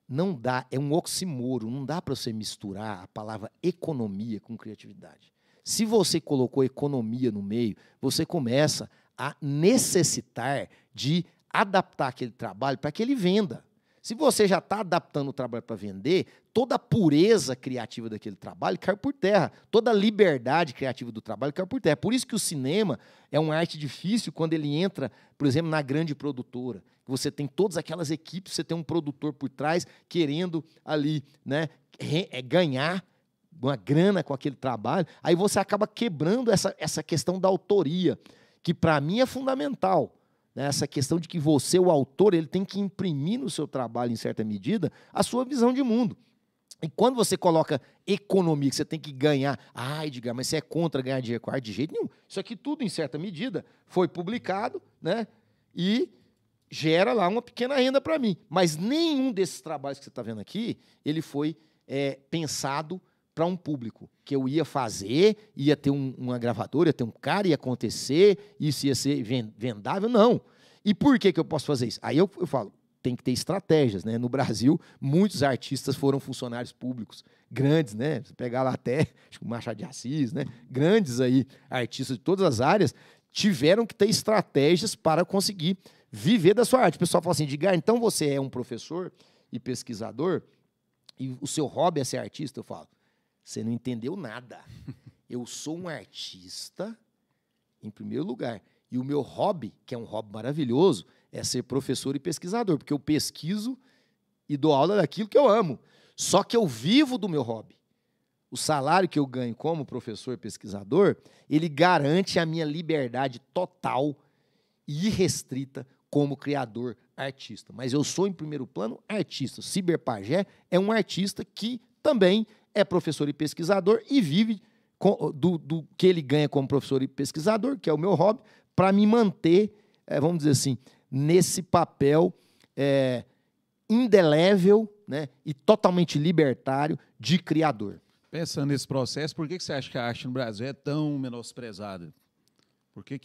Não dá, é um oxímoro, não dá para você misturar a palavra economia com criatividade. Se você colocou economia no meio, você começa a necessitar de adaptar aquele trabalho para que ele venda. Se você já está adaptando o trabalho para vender, toda a pureza criativa daquele trabalho cai por terra. Toda a liberdade criativa do trabalho cai por terra. Por isso que o cinema é uma arte difícil quando ele entra, por exemplo, na grande produtora. Você tem todas aquelas equipes, você tem um produtor por trás querendo ali, né, ganhar uma grana com aquele trabalho. Aí você acaba quebrando essa questão da autoria, que para mim é fundamental. Né? Essa questão de que você, o autor, ele tem que imprimir no seu trabalho, em certa medida, a sua visão de mundo. E quando você coloca economia, que você tem que ganhar, Edgar, mas você é contra ganhar dinheiro com arte? De jeito nenhum. Isso aqui tudo, em certa medida, foi publicado, né, e gera lá uma pequena renda para mim. Mas nenhum desses trabalhos que você está vendo aqui, ele foi pensado para um público, que eu ia fazer, ia ter uma gravadora, ia ter um cara, ia acontecer, isso ia ser vendável, não. E por que eu posso fazer isso? Aí eu falo, tem que ter estratégias, né? No Brasil, muitos artistas foram funcionários públicos, grandes, né? Você pegar lá até, acho que o Machado de Assis, né? Grandes aí, artistas de todas as áreas, tiveram que ter estratégias para conseguir viver da sua arte. O pessoal fala assim, Edgar, então você é um professor e pesquisador, e o seu hobby é ser artista? Eu falo, você não entendeu nada. Eu sou um artista, em primeiro lugar. E o meu hobby, que é um hobby maravilhoso, é ser professor e pesquisador, porque eu pesquiso e dou aula daquilo que eu amo. Só que eu vivo do meu hobby. O salário que eu ganho como professor e pesquisador, ele garante a minha liberdade total e irrestrita como criador artista. Mas eu sou, em primeiro plano, artista. Ciberpagé é um artista que também é professor e pesquisador e vive do que ele ganha como professor e pesquisador, que é o meu hobby, para me manter, vamos dizer assim, nesse papel indelével, né, e totalmente libertário de criador. Pensando nesse processo, por que você acha que a arte no Brasil é tão menosprezada? Por que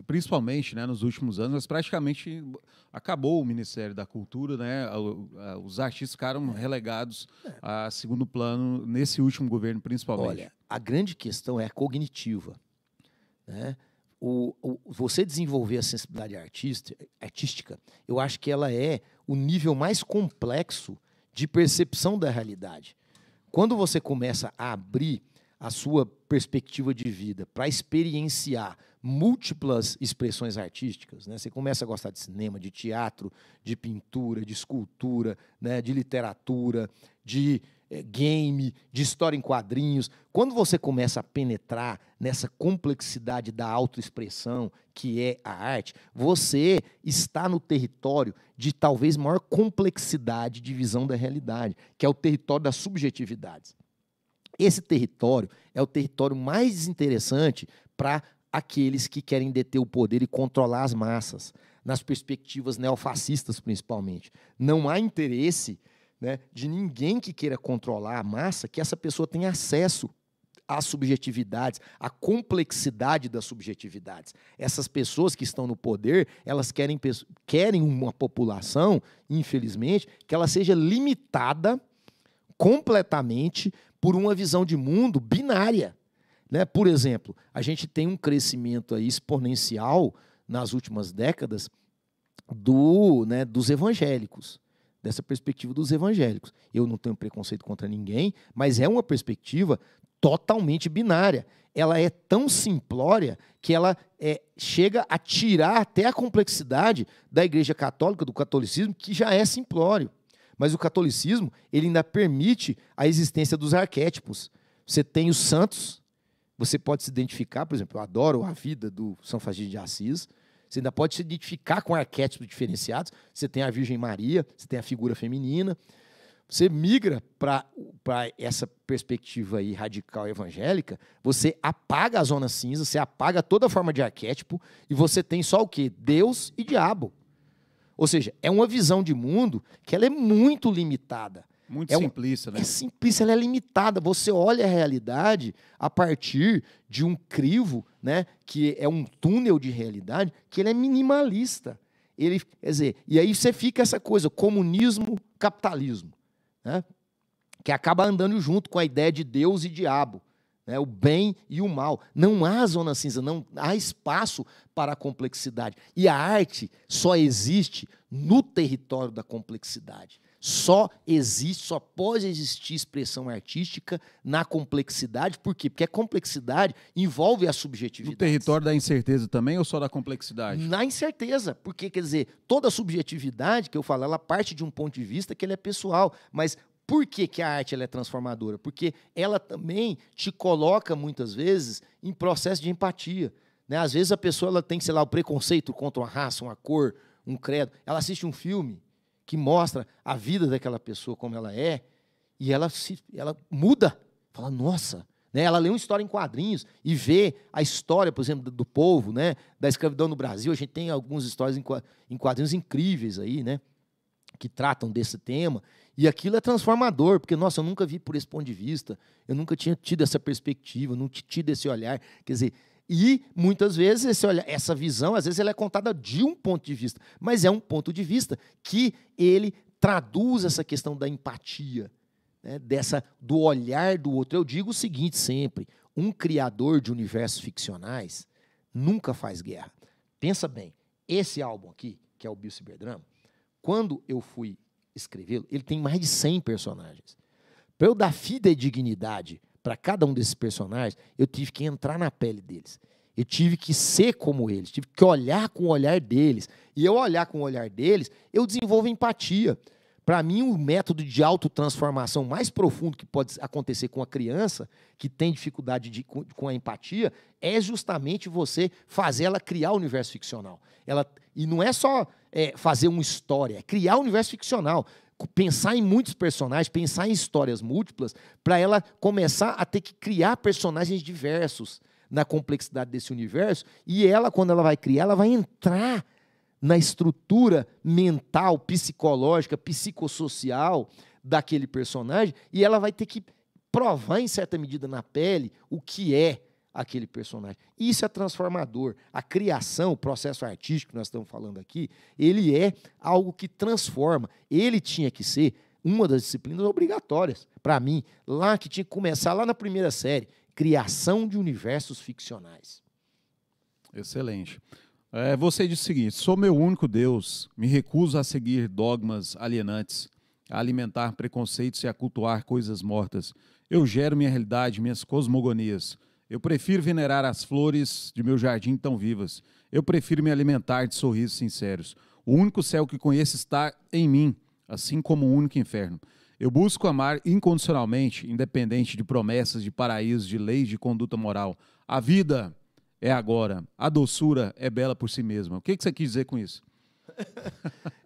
principalmente, né, nos últimos anos, mas praticamente acabou o Ministério da Cultura, né? Os artistas ficaram relegados a segundo plano nesse último governo, principalmente. Olha, a grande questão é a cognitiva, né? Você desenvolver a sensibilidade artística, eu acho que ela é o nível mais complexo de percepção da realidade. Quando você começa a abrir a sua perspectiva de vida para experienciar múltiplas expressões artísticas, né? Você começa a gostar de cinema, de teatro, de pintura, de escultura, né? De literatura, de game, de história em quadrinhos. Quando você começa a penetrar nessa complexidade da autoexpressão, que é a arte, você está no território de talvez maior complexidade de visão da realidade, que é o território das subjetividades. Esse território é o território mais interessante para aqueles que querem deter o poder e controlar as massas, nas perspectivas neofascistas, principalmente. Não há interesse, né, de ninguém que queira controlar a massa, que essa pessoa tenha acesso às subjetividades, à complexidade das subjetividades. Essas pessoas que estão no poder, elas querem uma população, infelizmente, que ela seja limitada completamente por uma visão de mundo binária. né? Por exemplo, a gente tem um crescimento aí exponencial nas últimas décadas dos evangélicos, dessa perspectiva dos evangélicos. Eu não tenho preconceito contra ninguém, mas é uma perspectiva totalmente binária. Ela é tão simplória que ela chega a tirar até a complexidade da Igreja Católica, do catolicismo, que já é simplório. Mas o catolicismo ele ainda permite a existência dos arquétipos. Você tem os santos, você pode se identificar, por exemplo, eu adoro a vida do São Francisco de Assis, você ainda pode se identificar com arquétipos diferenciados, você tem a Virgem Maria, você tem a figura feminina, você migra para essa perspectiva aí radical evangélica, você apaga a zona cinza, você apaga toda forma de arquétipo e você tem só o quê? Deus e diabo. Ou seja, é uma visão de mundo que ela é muito limitada. Muito simplista, né? É simplista, ela é limitada. Você olha a realidade a partir de um crivo, né, que é um túnel de realidade, que ele é minimalista. Quer dizer, e aí você fica essa coisa, comunismo, capitalismo, né, que acaba andando junto com a ideia de Deus e diabo, né, o bem e o mal. Não há zona cinza, não há espaço para a complexidade. E a arte só existe no território da complexidade. Só pode existir expressão artística na complexidade. Por quê? Porque a complexidade envolve a subjetividade. No território da incerteza também ou só da complexidade? Na incerteza, porque, quer dizer, toda subjetividade que eu falo, ela parte de um ponto de vista que ele é pessoal, mas por que a arte ela é transformadora? Porque ela também te coloca, muitas vezes, em processo de empatia. Né? Às vezes a pessoa ela tem, sei lá, o preconceito contra uma raça, uma cor, um credo. Ela assiste um filme que mostra a vida daquela pessoa como ela é, e ela muda. Fala, nossa. Né? Ela lê uma história em quadrinhos e vê a história, por exemplo, do povo, né? Da escravidão no Brasil. A gente tem algumas histórias em quadrinhos incríveis aí, né? Que tratam desse tema. E aquilo é transformador, porque, nossa, eu nunca vi por esse ponto de vista, eu nunca tinha tido essa perspectiva, não tinha tido esse olhar. Quer dizer, e muitas vezes essa visão, às vezes, ela é contada de um ponto de vista, mas é um ponto de vista que ele traduz essa questão da empatia, né, do olhar do outro. Eu digo o seguinte sempre: um criador de universos ficcionais nunca faz guerra. Pensa bem, esse álbum aqui, que é o Bill Cyberdrama, quando eu fui escrevê-lo, ele tem mais de 100 personagens. Para eu dar fidedignidade para cada um desses personagens, eu tive que entrar na pele deles. Eu tive que ser como eles, tive que olhar com o olhar deles. E eu olhar com o olhar deles, eu desenvolvo empatia. Para mim, o método de autotransformação mais profundo que pode acontecer com a criança que tem dificuldade com a empatia é justamente você fazer ela criar o universo ficcional. E não é só fazer uma história, é criar o universo ficcional. Pensar em muitos personagens, pensar em histórias múltiplas, para ela começar a ter que criar personagens diversos na complexidade desse universo, e ela, quando ela vai criar, ela vai entrar na estrutura mental, psicológica, psicossocial daquele personagem, e ela vai ter que provar, em certa medida, na pele, o que é aquele personagem. Isso é transformador. A criação, o processo artístico que nós estamos falando aqui, ele é algo que transforma. Ele tinha que ser uma das disciplinas obrigatórias, para mim, lá que tinha que começar lá na primeira série, criação de universos ficcionais. Excelente. Você diz o seguinte: sou meu único Deus, me recuso a seguir dogmas alienantes, a alimentar preconceitos e a cultuar coisas mortas. Eu gero minha realidade, minhas cosmogonias. Eu prefiro venerar as flores de meu jardim tão vivas. Eu prefiro me alimentar de sorrisos sinceros. O único céu que conheço está em mim, assim como o único inferno. Eu busco amar incondicionalmente, independente de promessas, de paraísos, de leis de conduta moral. A vida é agora. A doçura é bela por si mesma. O que você quis dizer com isso?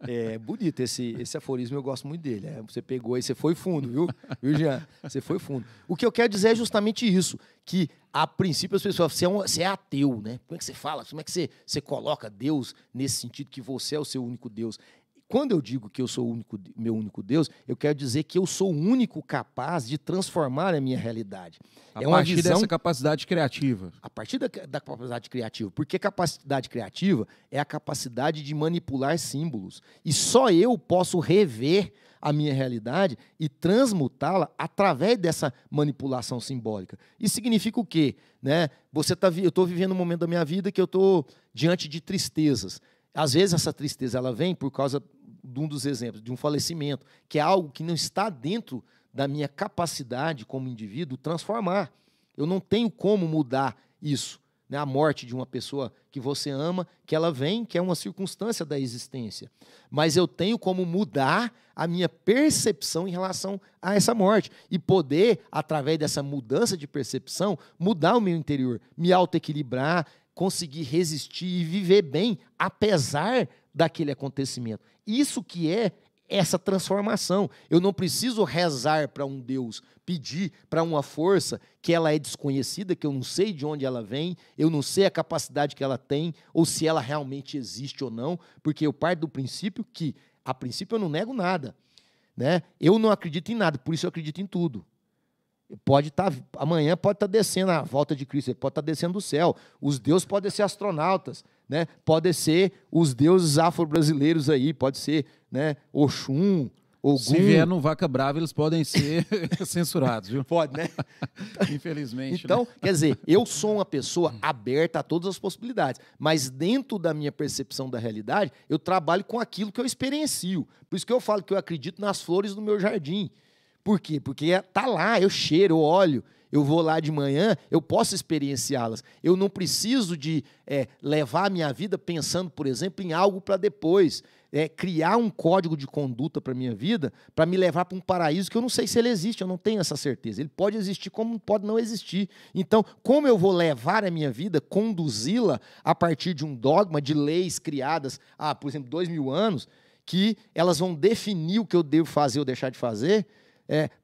É bonito esse aforismo, eu gosto muito dele. Você pegou aí, você foi fundo, viu, Jean? Você foi fundo. O que eu quero dizer é justamente isso, que a princípio as pessoas falam, você é ateu, né? Como é que você fala? Como é que você coloca Deus nesse sentido que você é o seu único Deus? Quando eu digo que eu sou meu único Deus, eu quero dizer que eu sou o único capaz de transformar a minha realidade. A partir dessa capacidade criativa. A partir da capacidade criativa. Porque capacidade criativa é a capacidade de manipular símbolos. E só eu posso rever a minha realidade e transmutá-la através dessa manipulação simbólica. Isso significa o quê? Né? Eu estou vivendo um momento da minha vida que eu estou diante de tristezas. Às vezes essa tristeza ela vem por causa de um dos exemplos, de um falecimento, que é algo que não está dentro da minha capacidade como indivíduo transformar. Eu não tenho como mudar isso. Né? A morte de uma pessoa que você ama, que ela vem, que é uma circunstância da existência. Mas eu tenho como mudar a minha percepção em relação a essa morte. E poder, através dessa mudança de percepção, mudar o meu interior, me autoequilibrar, conseguir resistir e viver bem, apesar daquele acontecimento. Isso que é essa transformação. Eu não preciso rezar para um Deus, pedir para uma força que ela é desconhecida, que eu não sei de onde ela vem, eu não sei a capacidade que ela tem, ou se ela realmente existe ou não, porque eu parto do princípio que, a princípio, eu não nego nada. Né? Eu não acredito em nada, por isso eu acredito em tudo. Amanhã pode estar descendo a volta de Cristo, ele pode estar descendo do céu. Os deuses podem ser astronautas, né? Podem ser os deuses afro-brasileiros aí, pode ser, né, Oxum, Ogum. Se vier no Vaca Brava, eles podem ser censurados, viu? Pode, né? Infelizmente. Então, né? Quer dizer, eu sou uma pessoa aberta a todas as possibilidades, mas dentro da minha percepção da realidade, eu trabalho com aquilo que eu experiencio. Por isso que eu falo que eu acredito nas flores do meu jardim. Por quê? Porque está lá, eu cheiro, eu olho, eu vou lá de manhã, eu posso experienciá-las. Eu não preciso de levar a minha vida pensando, por exemplo, em algo para depois. Criar um código de conduta para a minha vida, para me levar para um paraíso que eu não sei se ele existe, eu não tenho essa certeza. Ele pode existir como pode não existir. Então, como eu vou levar a minha vida, conduzi-la a partir de um dogma de leis criadas há, por exemplo, 2000 anos, que elas vão definir o que eu devo fazer ou deixar de fazer,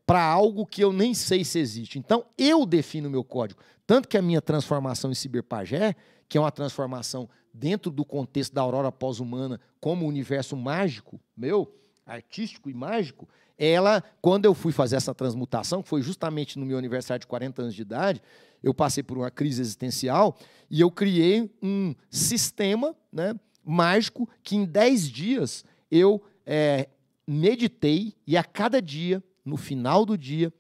para algo que eu nem sei se existe. Então, eu defino o meu código. Tanto que a minha transformação em ciberpajé, que é uma transformação dentro do contexto da aurora pós-humana como universo mágico, meu, artístico e mágico, quando eu fui fazer essa transmutação, que foi justamente no meu aniversário de 40 anos de idade, eu passei por uma crise existencial e eu criei um sistema, né, mágico que em 10 dias eu meditei e a cada dia, no final do dia,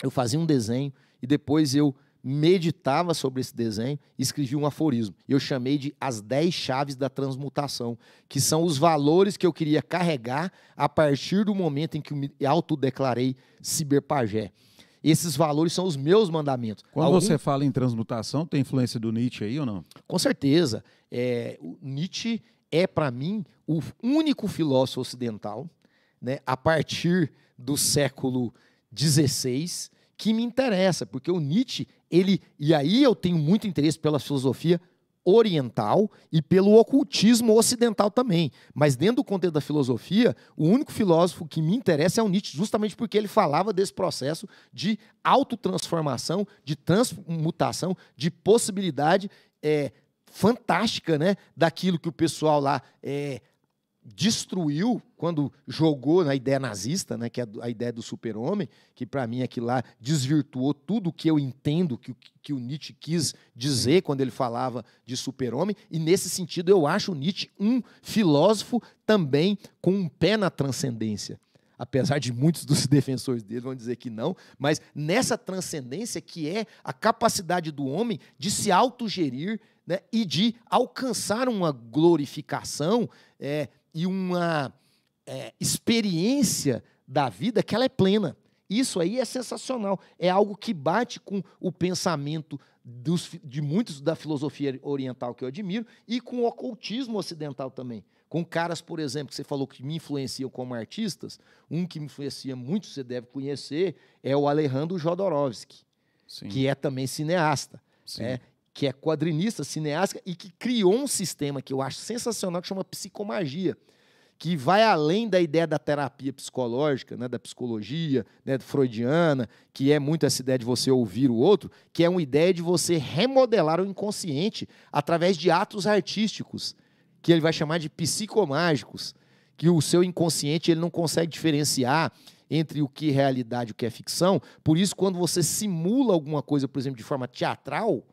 eu fazia um desenho e depois eu meditava sobre esse desenho e escrevi um aforismo. Eu chamei de as 10 chaves da transmutação, que são os valores que eu queria carregar a partir do momento em que eu me autodeclarei ciberpajé. Esses valores são os meus mandamentos. Quando você fala em transmutação, tem influência do Nietzsche aí ou não? Com certeza. O Nietzsche é, para mim, o único filósofo ocidental, né, a partir do século XVI, que me interessa, porque o Nietzsche, e aí eu tenho muito interesse pela filosofia oriental e pelo ocultismo ocidental também, mas dentro do contexto da filosofia, o único filósofo que me interessa é o Nietzsche, justamente porque ele falava desse processo de autotransformação, de transmutação, de possibilidade fantástica, né, daquilo que o pessoal lá destruiu quando jogou na ideia nazista, né, que é a ideia do super-homem, que para mim aquilo lá desvirtuou tudo o que eu entendo que o Nietzsche quis dizer quando ele falava de super-homem, e nesse sentido eu acho o Nietzsche um filósofo também com um pé na transcendência. Apesar de muitos dos defensores dele vão dizer que não, mas nessa transcendência que é a capacidade do homem de se autogerir, né, e de alcançar uma glorificação e uma experiência da vida que ela é plena. Isso aí é sensacional. É algo que bate com o pensamento de muitos da filosofia oriental que eu admiro e com o ocultismo ocidental também. Com caras, por exemplo, que você falou que me influenciam como artistas, um que me influencia muito, você deve conhecer, é o Alejandro Jodorowsky, sim, que é também cineasta, que é quadrinista, cineasta, e que criou um sistema que eu acho sensacional, que chama psicomagia, que vai além da ideia da terapia psicológica, né, da psicologia, né, freudiana, que é muito essa ideia de você ouvir o outro, que é uma ideia de você remodelar o inconsciente através de atos artísticos, que ele vai chamar de psicomágicos, que o seu inconsciente ele não consegue diferenciar entre o que é realidade e o que é ficção. Por isso, quando você simula alguma coisa, por exemplo, de forma teatral,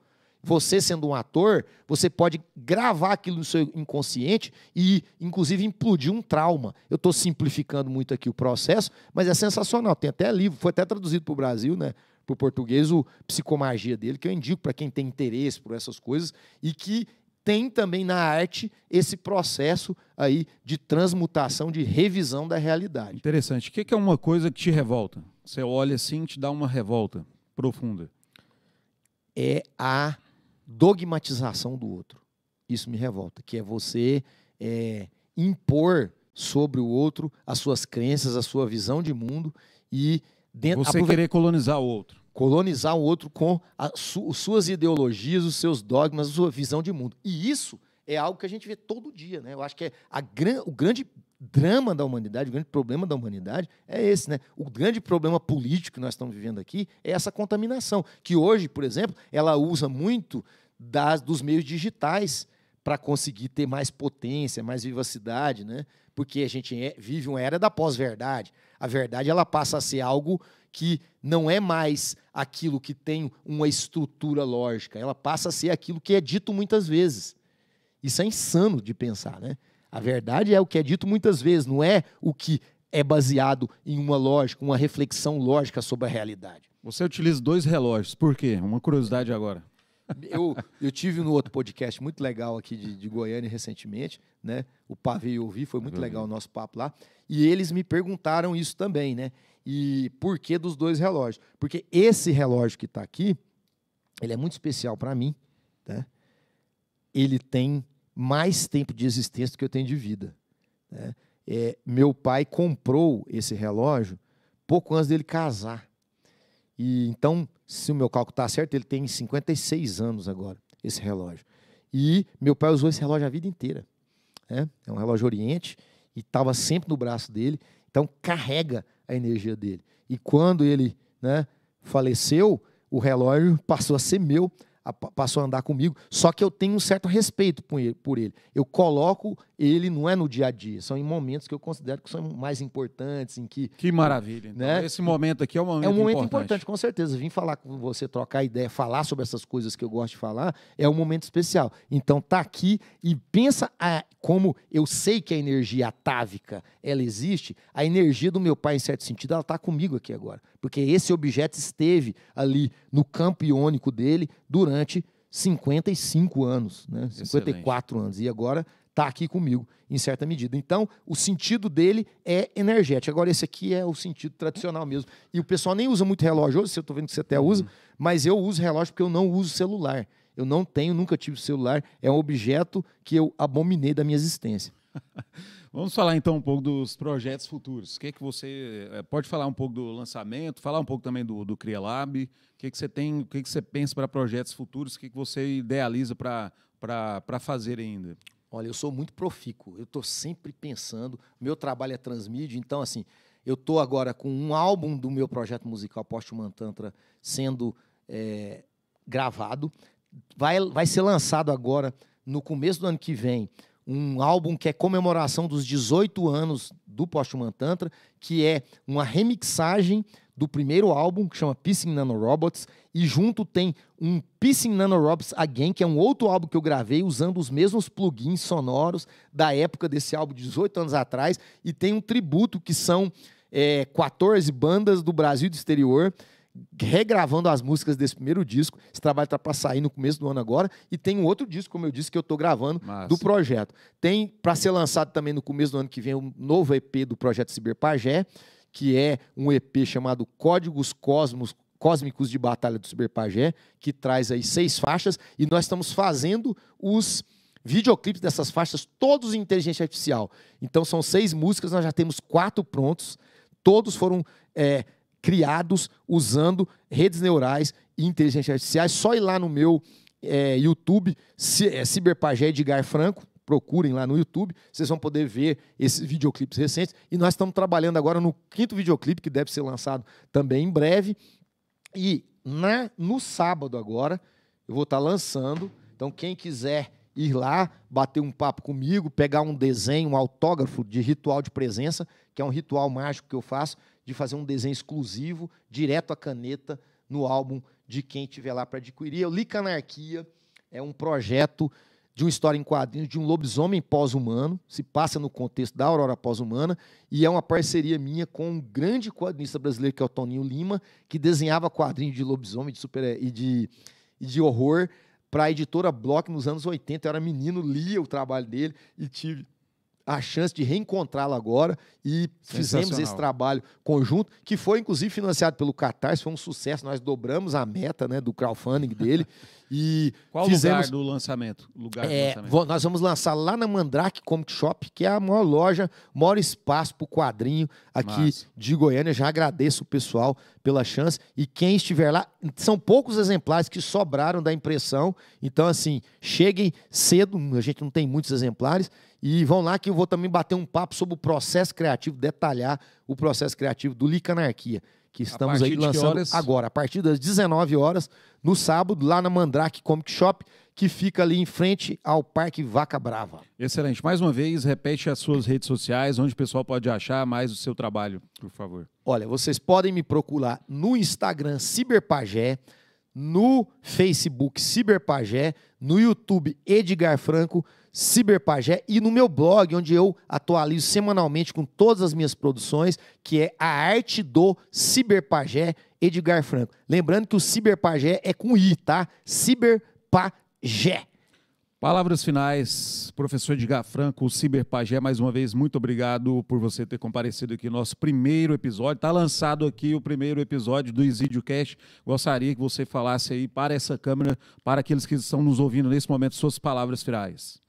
você sendo um ator, você pode gravar aquilo no seu inconsciente e, inclusive, implodir um trauma. Eu estou simplificando muito aqui o processo, mas é sensacional. Tem até livro, foi até traduzido para o Brasil, né? Para o português, o Psicomagia dele, que eu indico para quem tem interesse por essas coisas e que tem também na arte esse processo aí de transmutação, de revisão da realidade. Interessante. O que é uma coisa que te revolta? Você olha assim e te dá uma revolta profunda. É a dogmatização do outro. Isso me revolta, que é você impor sobre o outro as suas crenças, a sua visão de mundo e você querer colonizar o outro. Colonizar o outro com as suas ideologias, os seus dogmas, a sua visão de mundo. E isso é algo que a gente vê todo dia, né? Eu acho que é o grande drama da humanidade, o grande problema da humanidade é esse, né? O grande problema político que nós estamos vivendo aqui é essa contaminação, que hoje, por exemplo, ela usa muito dos meios digitais para conseguir ter mais potência, mais vivacidade, né? Porque a gente vive uma era da pós-verdade. A verdade ela passa a ser algo que não é mais aquilo que tem uma estrutura lógica, ela passa a ser aquilo que é dito muitas vezes. Isso é insano de pensar, né? A verdade é o que é dito muitas vezes, não é o que é baseado em uma lógica, uma reflexão lógica sobre a realidade. Você utiliza 2 relógios, por quê? Uma curiosidade agora. Eu tive no outro podcast muito legal aqui de Goiânia recentemente, né? O Pavê e Ouvir, foi muito legal o nosso papo lá. E eles me perguntaram isso também, né? E por que dos 2 relógios? Porque esse relógio que está aqui, ele é muito especial para mim, né? Ele tem mais tempo de existência do que eu tenho de vida, né? Meu pai comprou esse relógio pouco antes dele casar. E então, se o meu cálculo está certo, ele tem 56 anos agora, esse relógio. E meu pai usou esse relógio a vida inteira, né? É um relógio Oriente e estava sempre no braço dele, então carrega a energia dele. E quando ele, né, faleceu, o relógio passou a ser meu, passou a andar comigo, só que eu tenho um certo respeito por ele. Eu coloco ele, não é no dia a dia, são em momentos que eu considero que são mais importantes, em que... Que maravilha. Então, né? Esse momento aqui é um momento importante. É um momento importante, com certeza. Vim falar com você, trocar ideia, falar sobre essas coisas que eu gosto de falar, é um momento especial. Então, tá aqui e pensa como eu sei que a energia atávica, ela existe, a energia do meu pai, em certo sentido, ela está comigo aqui agora. Porque esse objeto esteve ali no campo iônico dele durante 55 anos, né? 54 anos. E agora está aqui comigo, em certa medida. Então, o sentido dele é energético. Agora, esse aqui é o sentido tradicional mesmo. E o pessoal nem usa muito relógio hoje, eu estou vendo que você até usa, mas eu uso relógio porque eu não uso celular. Eu não tenho, nunca tive celular. É um objeto que eu abominei da minha existência. Vamos falar então um pouco dos projetos futuros. O que é que você pode falar um pouco do lançamento, falar um pouco também do CriaLab? O que é que você tem, o que é que você pensa para projetos futuros? O que é que você idealiza para fazer ainda? Olha, eu sou muito profícuo. Eu estou sempre pensando. Meu trabalho é transmídia, então assim, eu estou agora com um álbum do meu projeto musical Posthuman Tantra sendo gravado. Vai ser lançado agora no começo do ano que vem um álbum que é comemoração dos 18 anos do Posthuman Tantra, que é uma remixagem do primeiro álbum, que chama Pissing Nanorobots, e junto tem um Pissing Nanorobots Again, que é um outro álbum que eu gravei usando os mesmos plugins sonoros da época desse álbum, 18 anos atrás, e tem um tributo que são 14 bandas do Brasil e do exterior, regravando as músicas desse primeiro disco. Esse trabalho está para sair no começo do ano agora. E tem um outro disco, como eu disse, que eu estou gravando do projeto. Tem para ser lançado também no começo do ano que vem um novo EP do projeto Ciberpagé, que é um EP chamado Códigos Cósmicos de Batalha do Ciberpagé, que traz aí 6 faixas. E nós estamos fazendo os videoclipes dessas faixas, todos em inteligência artificial. Então são 6 músicas, nós já temos 4 prontos. Todos foram criados usando redes neurais e inteligência artificial. Só ir lá no meu YouTube, Ciberpagé Edgar Franco, procurem lá no YouTube, vocês vão poder ver esses videoclipes recentes. E nós estamos trabalhando agora no 5º videoclipe, que deve ser lançado também em breve. E no sábado agora, eu vou estar lançando. Então, quem quiser ir lá, bater um papo comigo, pegar um desenho, um autógrafo de ritual de presença, que é um ritual mágico que eu faço, de fazer um desenho exclusivo, direto à caneta, no álbum de quem estiver lá para adquirir. O Licanarquia é um projeto de uma história em quadrinhos de um lobisomem pós-humano, se passa no contexto da Aurora pós-humana, e é uma parceria minha com um grande quadrinista brasileiro, que é o Toninho Lima, que desenhava quadrinhos de lobisomem e de horror para a editora Block nos anos 80. Eu era menino, lia o trabalho dele e tive a chance de reencontrá-lo agora, e fizemos esse trabalho conjunto, que foi inclusive financiado pelo Catarse, foi um sucesso, nós dobramos a meta, né, do crowdfunding dele. E qual lugar do lançamento? Nós vamos lançar lá na Mandrake Comic Shop, que é a maior loja, maior espaço para o quadrinho aqui de Goiânia. Já agradeço o pessoal pela chance. E quem estiver lá, são poucos exemplares que sobraram da impressão. Então, assim, cheguem cedo, a gente não tem muitos exemplares. E vão lá que eu vou também bater um papo sobre o processo criativo, detalhar o processo criativo do Licanarquia, que estamos aí lançando agora, a partir das 19 horas, no sábado, lá na Mandrake Comic Shop, que fica ali em frente ao Parque Vaca Brava. Excelente. Mais uma vez, repete as suas redes sociais, onde o pessoal pode achar mais o seu trabalho, por favor. Olha, vocês podem me procurar no Instagram Ciberpagé, no Facebook Ciberpagé, no YouTube Edgar Franco Ciberpagé e no meu blog, onde eu atualizo semanalmente com todas as minhas produções, que é a arte do Ciberpagé Edgar Franco. Lembrando que o Ciberpagé é com I, tá? Ciberpagé. Palavras finais, professor Edgar Franco, o Ciberpagé, mais uma vez, muito obrigado por você ter comparecido aqui no nosso primeiro episódio. Está lançado aqui o primeiro episódio do ExídioCast. Gostaria que você falasse aí para essa câmera, para aqueles que estão nos ouvindo nesse momento, suas palavras finais.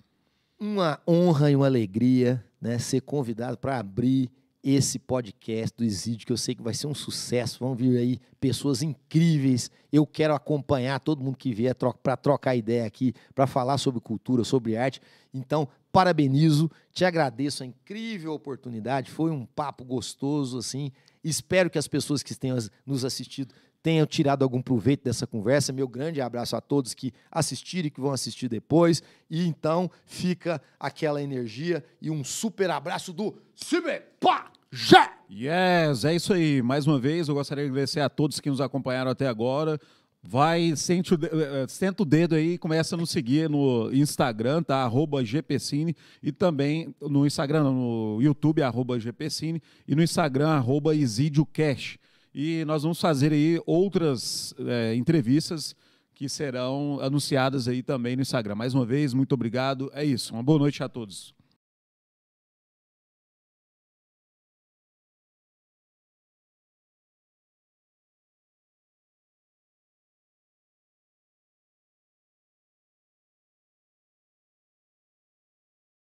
Uma honra e uma alegria, né, ser convidado para abrir esse podcast do Exídio, que eu sei que vai ser um sucesso. Vão vir aí pessoas incríveis. Eu quero acompanhar todo mundo que vier para trocar ideia aqui, para falar sobre cultura, sobre arte. Então, parabenizo, te agradeço a incrível oportunidade. Foi um papo gostoso, assim. Espero que as pessoas que tenham nos assistido tenham tirado algum proveito dessa conversa. Meu grande abraço a todos que assistiram e que vão assistir depois. E então fica aquela energia e um super abraço do Ciberpagé! Yes, é isso aí. Mais uma vez, eu gostaria de agradecer a todos que nos acompanharam até agora. Senta o dedo aí e começa a nos seguir no Instagram, tá? @gpcine, e também no Instagram, no YouTube, @gpcine, e no Instagram, @ExídioCast. E nós vamos fazer aí outras entrevistas que serão anunciadas aí também no Instagram. Mais uma vez, muito obrigado. É isso. Uma boa noite a todos.